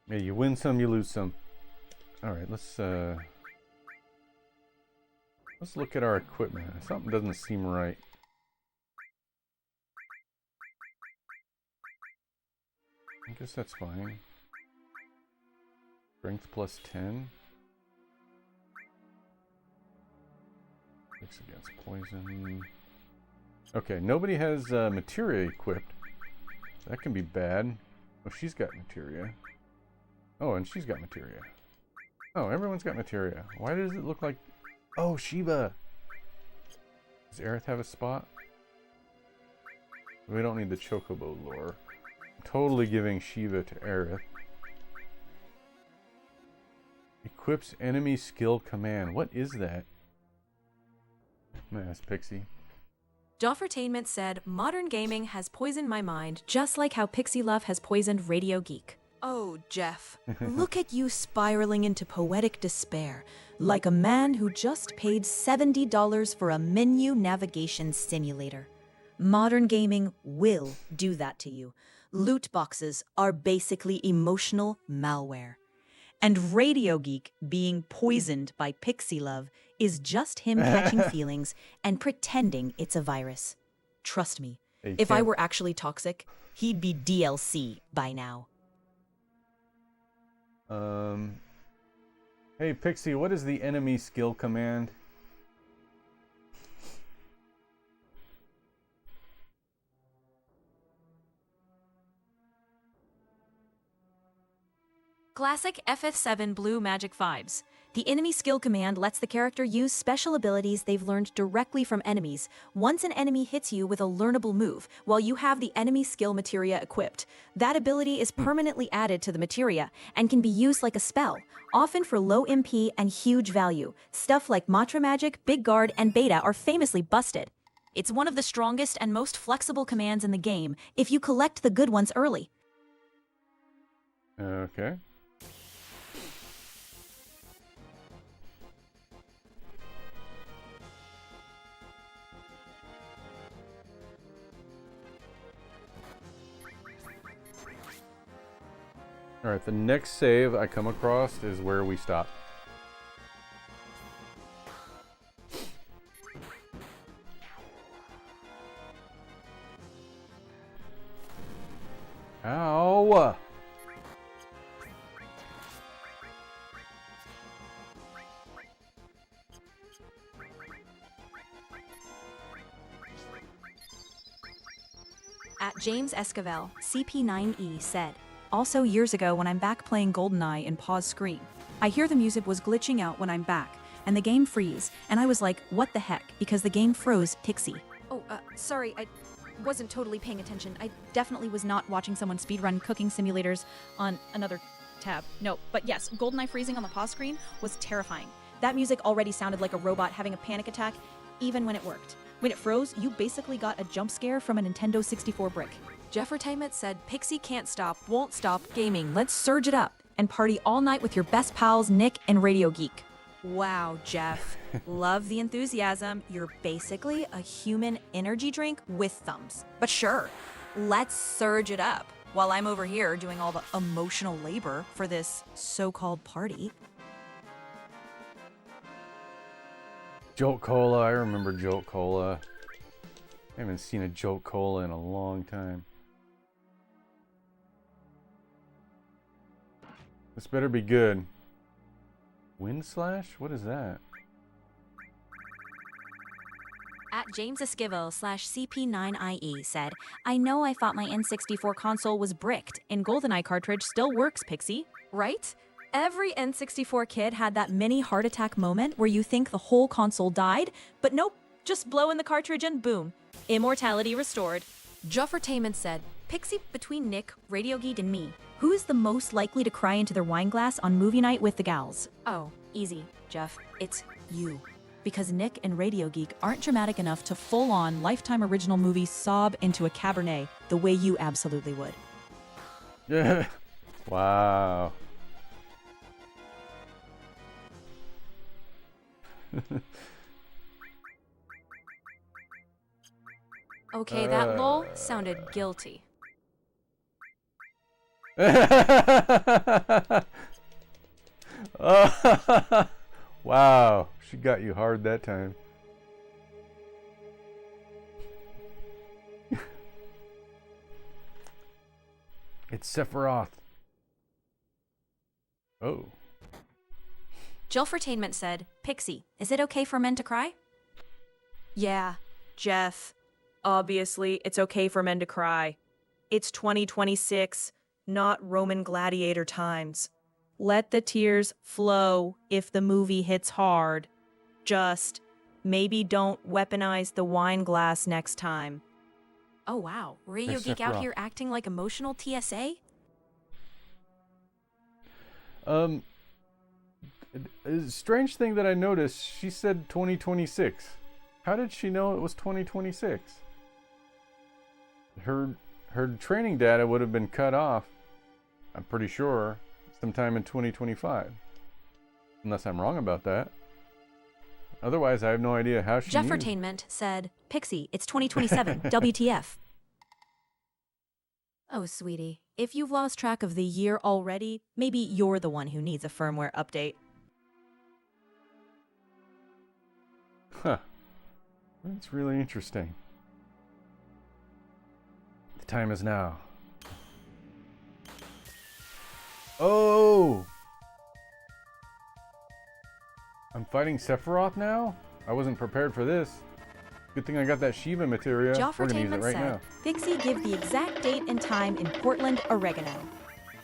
A: Yeah, you win some, you lose some. Alright, let's look at our equipment. Something doesn't seem right. I guess that's fine. Strength plus 10. Against poison. Okay, nobody has materia equipped. That can be bad. Oh, she's got materia. Oh, and she's got materia. Oh, everyone's got materia. Why does it look like... Oh, Shiva! Does Aerith have a spot? We don't need the Chocobo lore. I'm totally giving Shiva to Aerith. Equips enemy skill command. What is that? I'm gonna ask Pixie.
B: Doffertainment said, modern gaming has poisoned my mind, just like how Pixie Love has poisoned Radio Geek. Oh, Jeff, look at you spiraling into poetic despair, like a man who just paid $70 for a menu navigation simulator. Modern gaming will do that to you. Loot boxes are basically emotional malware. And Radio Geek being poisoned by Pixie Love is just him catching feelings and pretending it's a virus. Trust me, if I were actually toxic, he'd be DLC by now.
A: Hey Pixie, what is the enemy skill command?
B: Classic FF7 Blue Magic Vibes. The enemy skill command lets the character use special abilities they've learned directly from enemies. Once an enemy hits you with a learnable move, while you have the enemy skill materia equipped, that ability is permanently added to the materia and can be used like a spell, often for low MP and huge value. Stuff like Matra Magic, Big Guard, and Beta are famously busted. It's one of the strongest and most flexible commands in the game if you collect the good ones early.
A: Okay. Alright, the next save I come across is where we stop. Ow!
B: At James Esquivel, CP9E said, also years ago when I'm back playing GoldenEye in pause screen, I hear the music was glitching out when I'm back, and the game freeze, and I was like, what the heck, because the game froze Pixie. Oh, Sorry, I wasn't totally paying attention. I definitely was not watching someone speedrun cooking simulators on another tab. No, but yes, GoldenEye freezing on the pause screen was terrifying. That music already sounded like a robot having a panic attack, even when it worked. When it froze, you basically got a jump scare from a Nintendo 64 brick.
C: Jeffertainment said, Pixie can't stop, won't stop gaming. Let's surge it up and party all night with your best pals, Nick and Radio Geek. Wow, Jeff. Love the enthusiasm. You're basically a human energy drink with thumbs. But sure, let's surge it up while I'm over here doing all the emotional labor for this so-called party.
A: Jolt Cola, I remember Jolt Cola. I haven't seen a Jolt Cola in a long time. This better be good. Wind Slash? What is that?
B: At James Esquivel /CP9IE said, I know I thought my N64 console was bricked, and GoldenEye cartridge still works, Pixie.
C: Right? Every N64 kid had that mini heart attack moment where you think the whole console died, but nope, just blow in the cartridge and boom, immortality restored.
B: Juffertainment said, Pixie, between Nick, Radio Geek, and me, who's the most likely to cry into their wine glass on movie night with the gals? Oh, easy, Jeff. It's you. Because Nick and Radio Geek aren't dramatic enough to full-on Lifetime original movie sob into a Cabernet the way you absolutely would.
A: Yeah. Wow.
C: Okay, that lol sounded guilty.
A: Wow, she got you hard that time. It's Sephiroth. Oh.
B: Jilfertainment said, Pixie, is it okay for men to cry?
C: Yeah, Jeff. Obviously, it's okay for men to cry. It's 2026, not Roman gladiator times. Let the tears flow if the movie hits hard. Just maybe don't weaponize the wine glass next time.
B: Oh wow, Radio Geek out here acting like emotional TSA?
A: A strange thing that I noticed, she said 2026. How did she know it was 2026? Her training data would have been cut off, I'm pretty sure, sometime in 2025. Unless I'm wrong about that. Otherwise, I have no idea how she knew.
B: Jeffertainment said, Pixie, it's 2027, WTF. Oh, sweetie, if you've lost track of the year already, maybe you're the one who needs a firmware update.
A: Huh. That's really interesting. The time is now. Oh! I'm fighting Sephiroth now? I wasn't prepared for this. Good thing I got that Shiva materia. We're gonna use it right now.
B: Pixie, give the exact date and time in Portland, Oregano.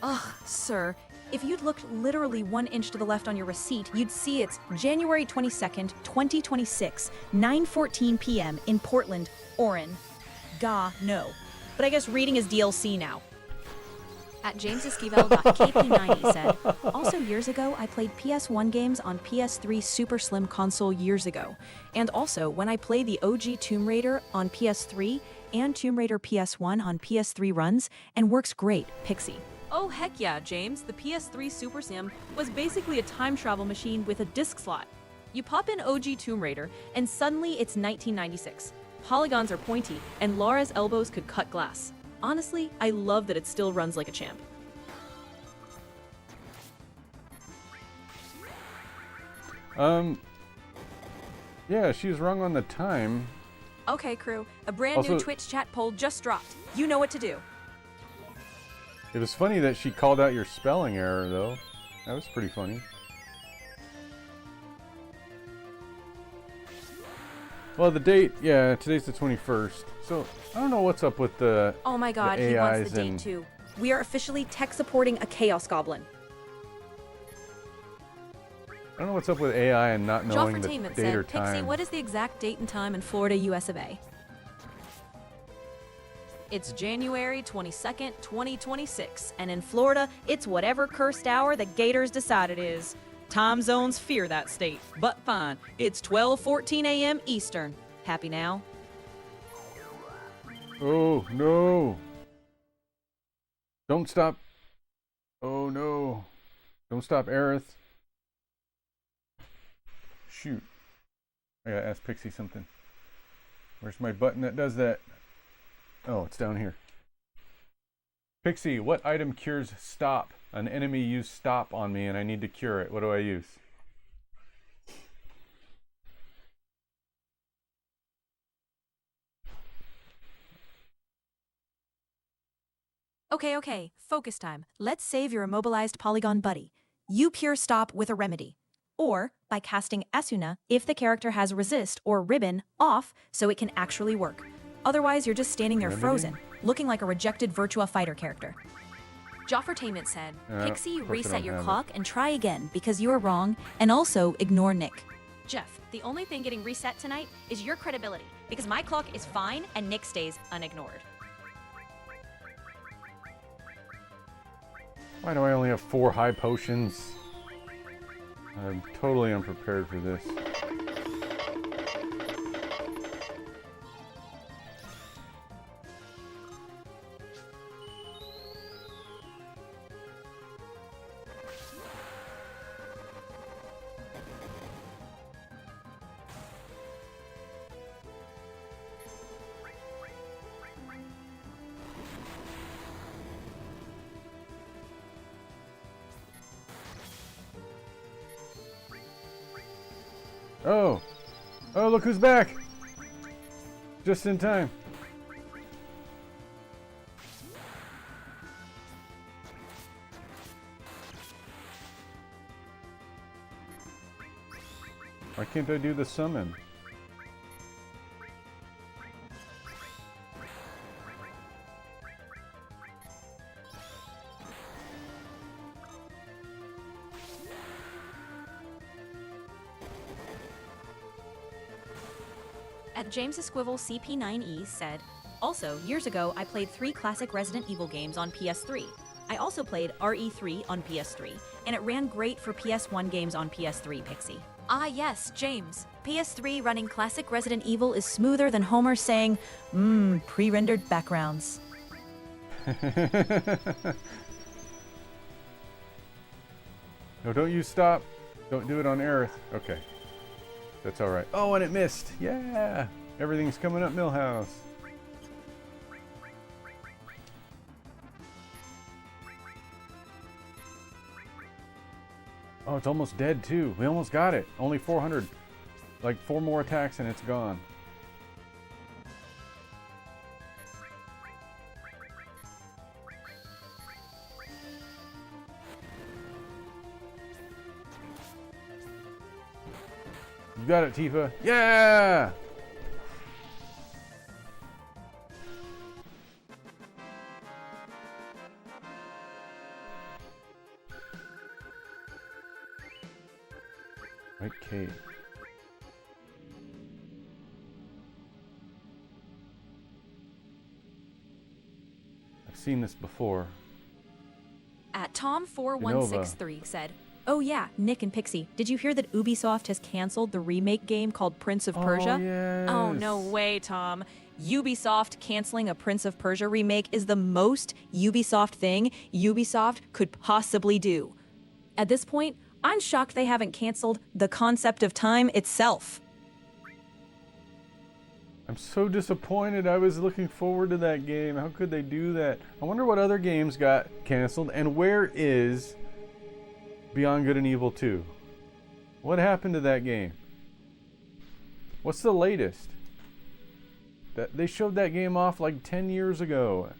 C: Ugh, sir.
B: If you'd looked literally 1 inch to the left on your receipt, you'd see it's January 22nd, 2026, 9:14 p.m. in Portland, Oregon. No. But I guess reading is DLC now. At jamesesquivel.kp90 said, also years ago, I played PS1 games on PS3 Super Slim console years ago. And also, when I played the OG Tomb Raider on PS3 and Tomb Raider PS1 on PS3 runs, and works great, Pixie.
C: Oh heck yeah, James. The PS3 Super Sim was basically a time travel machine with a disc slot. You pop in OG Tomb Raider, and suddenly it's 1996. Polygons are pointy, and Laura's elbows could cut glass. Honestly, I love that it still runs like a champ.
A: Yeah, she's wrong on the time.
C: Okay, crew. A brand new Twitch chat poll just dropped. You know what to do.
A: It was funny that she called out your spelling error, though. That was pretty funny. Well, the date, yeah, today's the 21st. So, I don't know what's up with the
B: Oh my god,
A: the
B: he wants
A: AIs
B: the date
A: and...
B: too. We are officially tech supporting a Chaos Goblin.
A: I don't know what's up with AI and not knowing the
B: Joffertainment
A: date or
B: said,
A: time.
B: Pixie, what is the exact date and time in Florida, US of A?
C: it's January 22nd, 2026,
B: And in Florida, it's whatever cursed hour the Gators decide it is. Time zones fear that state, but fine. It's 12:14 a.m. Eastern. Happy now?
A: Oh, no. Don't stop. Oh, no. Don't stop, Aerith. Shoot. I gotta ask Pixie something. Where's my button that does that? Oh, it's down here. Pixie, what item cures stop? An enemy used stop on me and I need to cure it. What do I use?
B: Okay. Focus time. Let's save your immobilized polygon buddy. You cure stop with a remedy. Or by casting Asuna if the character has resist or ribbon off so it can actually work. Otherwise, you're just standing there frozen, looking like a rejected Virtua Fighter character. Joffertainment said, Pixie, reset your clock and try again because you are wrong, and also ignore Nick.
C: Jeff, the only thing getting reset tonight is your credibility, because my clock is fine and Nick stays unignored.
A: Why do I only have 4 high potions? I'm totally unprepared for this. Oh, look who's back! Just in time. Why can't I do the summon?
B: At James Squivel CP9E said, also, years ago, I played 3 classic Resident Evil games on PS3. I also played RE3 on PS3, and it ran great for PS1 games on PS3, Pixie. Ah yes, James. PS3 running classic Resident Evil is smoother than Homer saying, pre-rendered backgrounds.
A: No, don't you stop. Don't do it on Aerith. Okay. That's alright. Oh, and it missed. Yeah. Everything's coming up Millhouse. Oh, it's almost dead too. We almost got it. Only 400. Like 4 more attacks and it's gone. You got it, Tifa. Yeah! White cave. I've seen this before.
B: At Tom4163 said, oh yeah, Nick and Pixie, did you hear that Ubisoft has canceled the remake game called Prince of Persia?
A: Oh, yes.
B: Oh, no way, Tom. Ubisoft canceling a Prince of Persia remake is the most Ubisoft thing Ubisoft could possibly do. At this point, I'm shocked they haven't canceled the concept of time itself.
A: I'm so disappointed. I was looking forward to that game. How could they do that? I wonder what other games got canceled and where is Beyond Good and Evil 2? What happened to that game? What's the latest? They showed that game off like 10 years ago.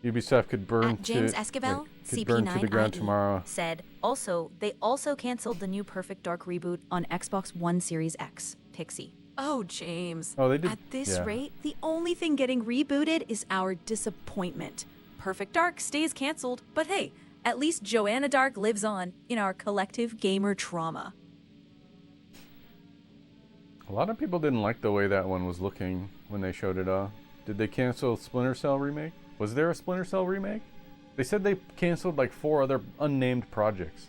A: Ubisoft could burn
B: At James
A: to
B: Esquivel,
A: could burn to the ground
B: CP9IE,
A: tomorrow.
B: said, also, they also canceled the new Perfect Dark reboot on Xbox One Series X, Pixie. Oh, James.
A: Oh, they did.
B: At this
A: yeah.
B: rate, the only thing getting rebooted is our disappointment. Perfect Dark stays canceled, but hey, at least Joanna Dark lives on in our collective gamer trauma.
A: A lot of people didn't like the way that one was looking. when they showed it off. Did they cancel Splinter Cell remake? Was there a Splinter Cell remake? They said they canceled like 4 other unnamed projects.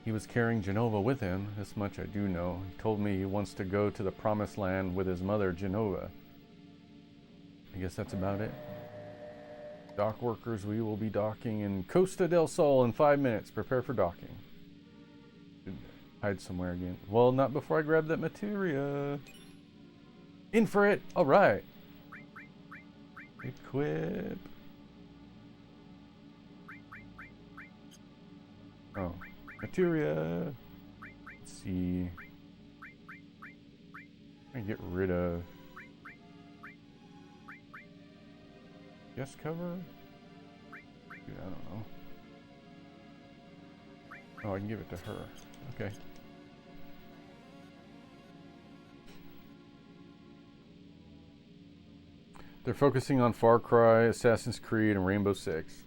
A: He was carrying Genova with him, this much I do know. He told me he wants to go to the promised land with his mother, Genova. I guess that's about it. Dock workers, we will be docking in Costa del Sol in 5 minutes. Prepare for docking. Hide somewhere again. Well, not before I grab that materia. In for it! Alright. Equip. Oh. Materia. Let's see. I get rid of guest cover? Dude, I don't know. Oh, I can give it to her. Okay. They're focusing on Far Cry, Assassin's Creed, and Rainbow Six.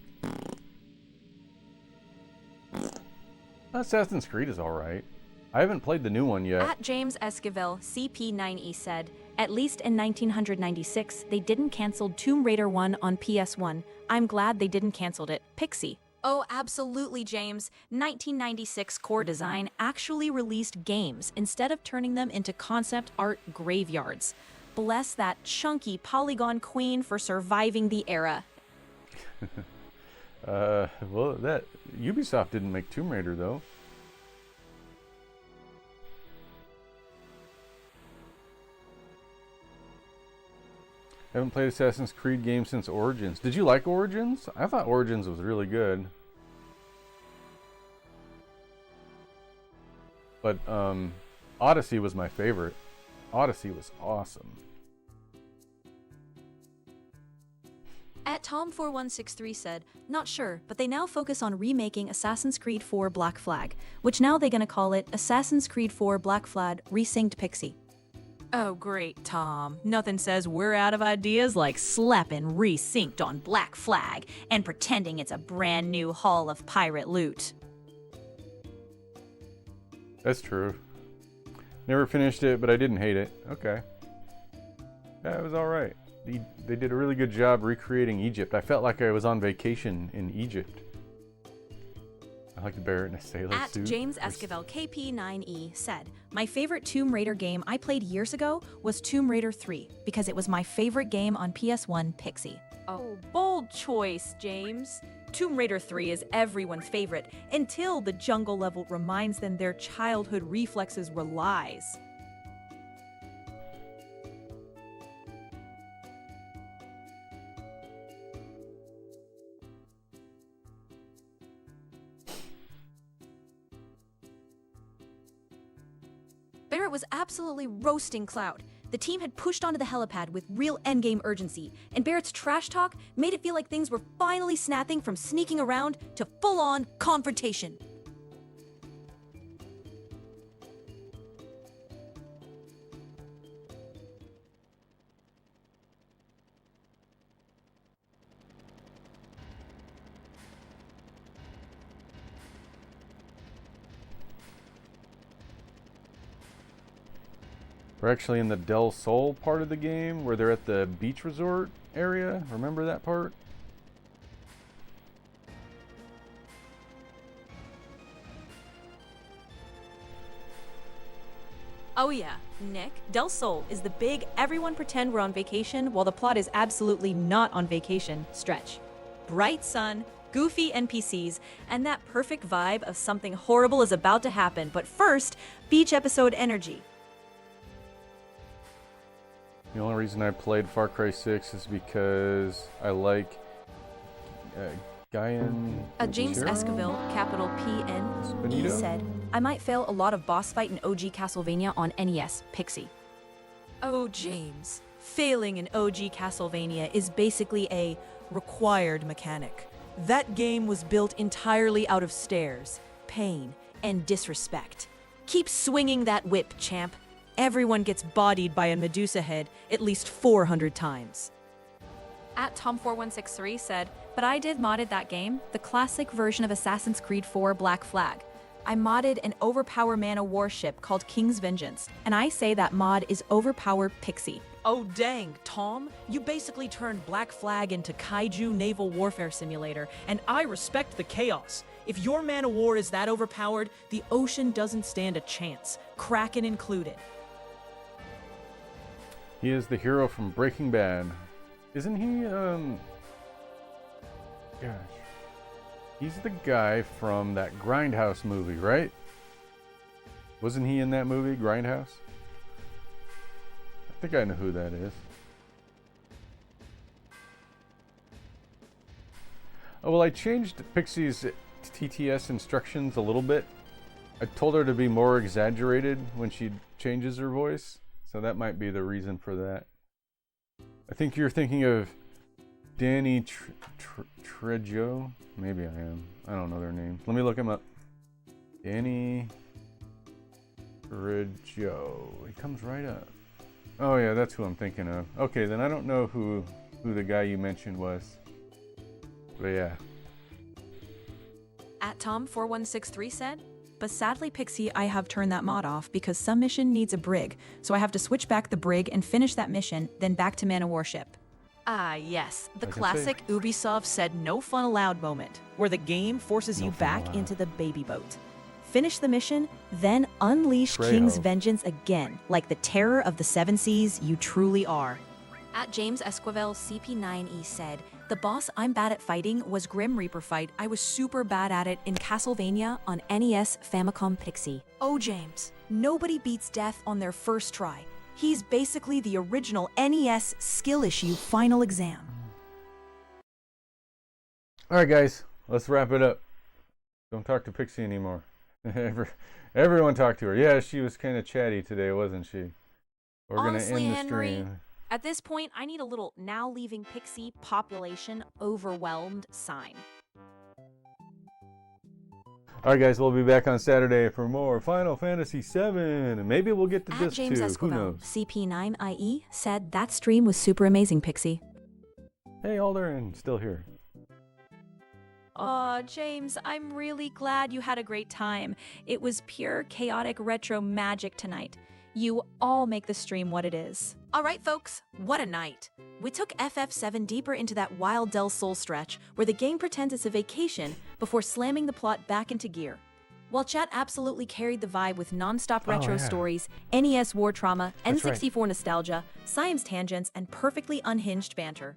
A: Assassin's Creed is alright. I haven't played the new one yet.
B: At James Esquivel, CP9E said, at least in 1996, they didn't cancel Tomb Raider 1 on PS1. I'm glad they didn't cancel it. Pixie. Oh, absolutely, James. 1996 Core Design actually released games instead of turning them into concept art graveyards. Bless that chunky polygon queen for surviving the era.
A: Well, that Ubisoft didn't make Tomb Raider though. I haven't played Assassin's Creed games since Origins. Did you like Origins? I thought Origins was really good. But Odyssey was my favorite. Odyssey was awesome.
B: At Tom4163 said, not sure, but they now focus on remaking Assassin's Creed 4 Black Flag, which now they're gonna call it Assassin's Creed 4 Black Flag Resynced Pixie.
C: Oh, great, Tom. Nothing says we're out of ideas like slapping resynced on Black Flag and pretending it's a brand new haul of pirate loot.
A: That's true. Never finished it, but I didn't hate it. Okay. Yeah, it was alright. They did a really good job recreating Egypt. I felt like I was on vacation in Egypt. I like to bear it in a sailor
B: At
A: suit.
B: James Esquivel KP9E said, my favorite Tomb Raider game I played years ago was Tomb Raider 3 because it was my favorite game on PS1 Pixie.
C: Oh, bold choice, James. Tomb Raider 3 is everyone's favorite until the jungle level reminds them their childhood reflexes were lies.
B: Barrett was absolutely roasting Cloud. The team had pushed onto the helipad with real endgame urgency, and Barrett's trash talk made it feel like things were finally snapping from sneaking around to full-on confrontation.
A: We're actually in the Del Sol part of the game where they're at the beach resort area. Remember that part?
B: Oh yeah, Nick, Del Sol is the big everyone pretend we're on vacation while the plot is absolutely not on vacation stretch. Bright sun, goofy NPCs, and that perfect vibe of something horrible is about to happen, but first, beach episode energy.
A: The only reason I played Far Cry 6 is because I like Guyan.
B: James Esquivel, capital PNE,
A: Benito?
B: said, I might fail a lot of boss fight in OG Castlevania on NES, Pixie.
C: Oh, James. Failing in OG Castlevania is basically a required mechanic. That game was built entirely out of stairs, pain, and disrespect. Keep swinging that whip, champ. Everyone gets bodied by a Medusa head at least 400 times.
B: At Tom4163 said, but I did modded that game, the classic version of Assassin's Creed 4 Black Flag. I modded an overpower mana warship called King's Vengeance, and I say that mod is overpower Pixie.
C: Oh dang, Tom, you basically turned Black Flag into Kaiju Naval Warfare Simulator, and I respect the chaos. If your Man of War is that overpowered, the ocean doesn't stand a chance, Kraken included.
A: He is the hero from Breaking Bad. Isn't he, gosh. He's the guy from that Grindhouse movie, right? Wasn't he in that movie, Grindhouse? I think I know who that is. Oh, well, I changed Pixie's TTS instructions a little bit. I told her to be more exaggerated when she changes her voice, so that might be the reason for that. I think you're thinking of Danny Trejo. Maybe I am. I don't know their names. Let me look him up. Danny Trejo. He comes right up. Oh yeah, that's who I'm thinking of. Okay, then I don't know who the guy you mentioned was. But yeah.
B: At Tom4163 said, but sadly, Pixie, I have turned that mod off because some mission needs a brig, so I have to switch back the brig and finish that mission, then back to mana warship.
C: Ah, yes, the
A: I can
C: classic Ubisoft said no fun allowed moment, where the game forces
A: No
C: you
A: fun
C: back
A: allowed.
B: Into the baby boat. Finish the mission, then unleash
A: Trejo.
B: King's Vengeance again, like the terror of the seven seas you truly are.
F: At James Esquivel CP9E said,
B: The boss I'm bad at fighting was Grim Reaper fight. I was super bad at it in Castlevania on NES Famicom Pixie. Oh, James, nobody beats death on their first try. He's basically the original NES skill issue final exam.
A: Alright guys, let's wrap it up. Don't talk to Pixie anymore. Everyone talked to her. Yeah, she was kind of chatty today, wasn't she? We're
F: Honestly,
A: gonna end the
F: Henry,
A: stream.
F: at this point, I need a little now leaving Pixie population overwhelmed sign.
A: Alright guys, we'll be back on Saturday for more Final Fantasy VII. And maybe we'll get to
B: At
A: this
B: James
A: too. Who
B: Esquivel
A: knows?
B: CP9IE said that stream was super amazing, Pixie.
A: Hey Alderin, still here.
B: Aw, James, I'm really glad you had a great time. It was pure chaotic retro magic tonight. You all make the stream what it is.
C: All right, folks, what a night.
B: We took FF7 deeper into that Wild Del Sol stretch where the game pretends it's a vacation before slamming the plot back into gear. While chat absolutely carried the vibe with non-stop retro
A: yeah.
B: stories, NES war trauma,
A: That's right.
B: N64 nostalgia, science tangents, and perfectly unhinged banter.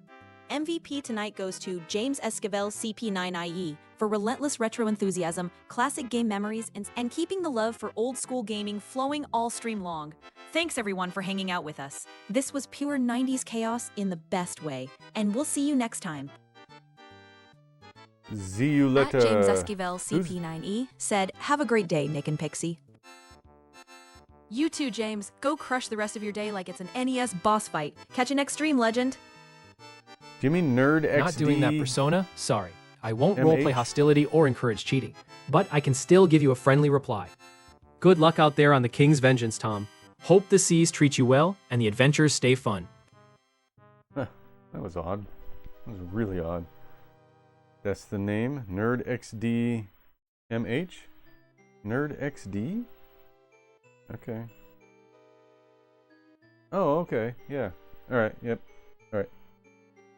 B: MVP tonight goes to James Esquivel CP9IE for relentless retro enthusiasm, classic game memories, and keeping the love for old school gaming flowing all stream long. Thanks everyone for hanging out with us. This was pure 90s chaos in the best way, and we'll see you next time.
A: See you
B: At
A: later.
B: James Esquivel CP9E said, have a great day, Nick and Pixie. You too, James. Go crush the rest of your day like it's an NES boss fight. Catch you next stream, legend.
A: Do you mean Nerd XD?
G: Not doing that persona? Sorry. I won't
A: MH?
G: roleplay hostility or encourage cheating, but I can still give you a friendly reply. Good luck out there on the King's Vengeance, Tom. Hope the seas treat you well and the adventures stay fun.
A: Huh, that was odd. That was really odd. That's the name, Nerd XD MH? Nerd XD? Okay. Oh, okay. Yeah. Alright, yep. Alright.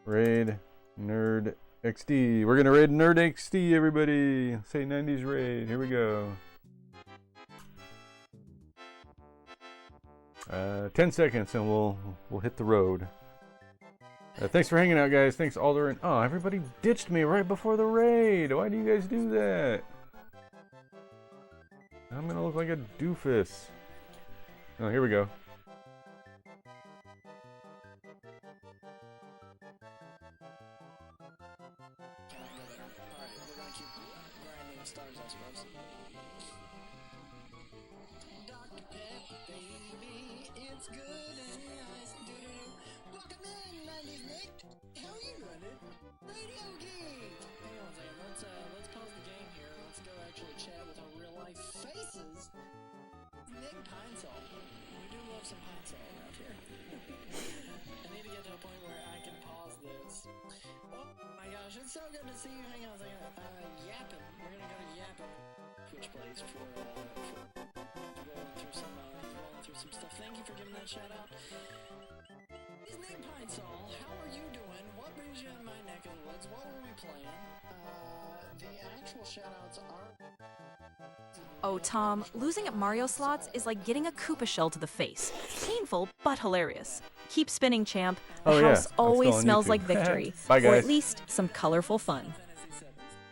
A: Raid Nerd XD. We're gonna raid Nerd XD, everybody. Say 90s raid. Here we go. 10 seconds and we'll hit the road. Thanks for hanging out, guys. Thanks, Alderin. Oh, everybody ditched me right before the raid. Why do you guys do that? I'm gonna look like a doofus. Oh, here we go.
H: It's so good to see you. Hang on a second. Yapping. We're gonna go to Yapping. Twitch plays for rolling through some stuff. Thank you for giving that shout out. His name Pine Sol. How are you doing? What brings you in my neck of the woods? What were we playing? The actual shout outs are.
B: Oh, Tom, losing at Mario slots is like getting a Koopa shell to the face. Painful, but hilarious. Keep spinning, champ. The
A: Oh, yeah.
B: house
A: I'm still
B: always
A: on
B: smells
A: YouTube.
B: like victory.
A: Bye,
B: Or
A: guys.
B: at least some colorful fun.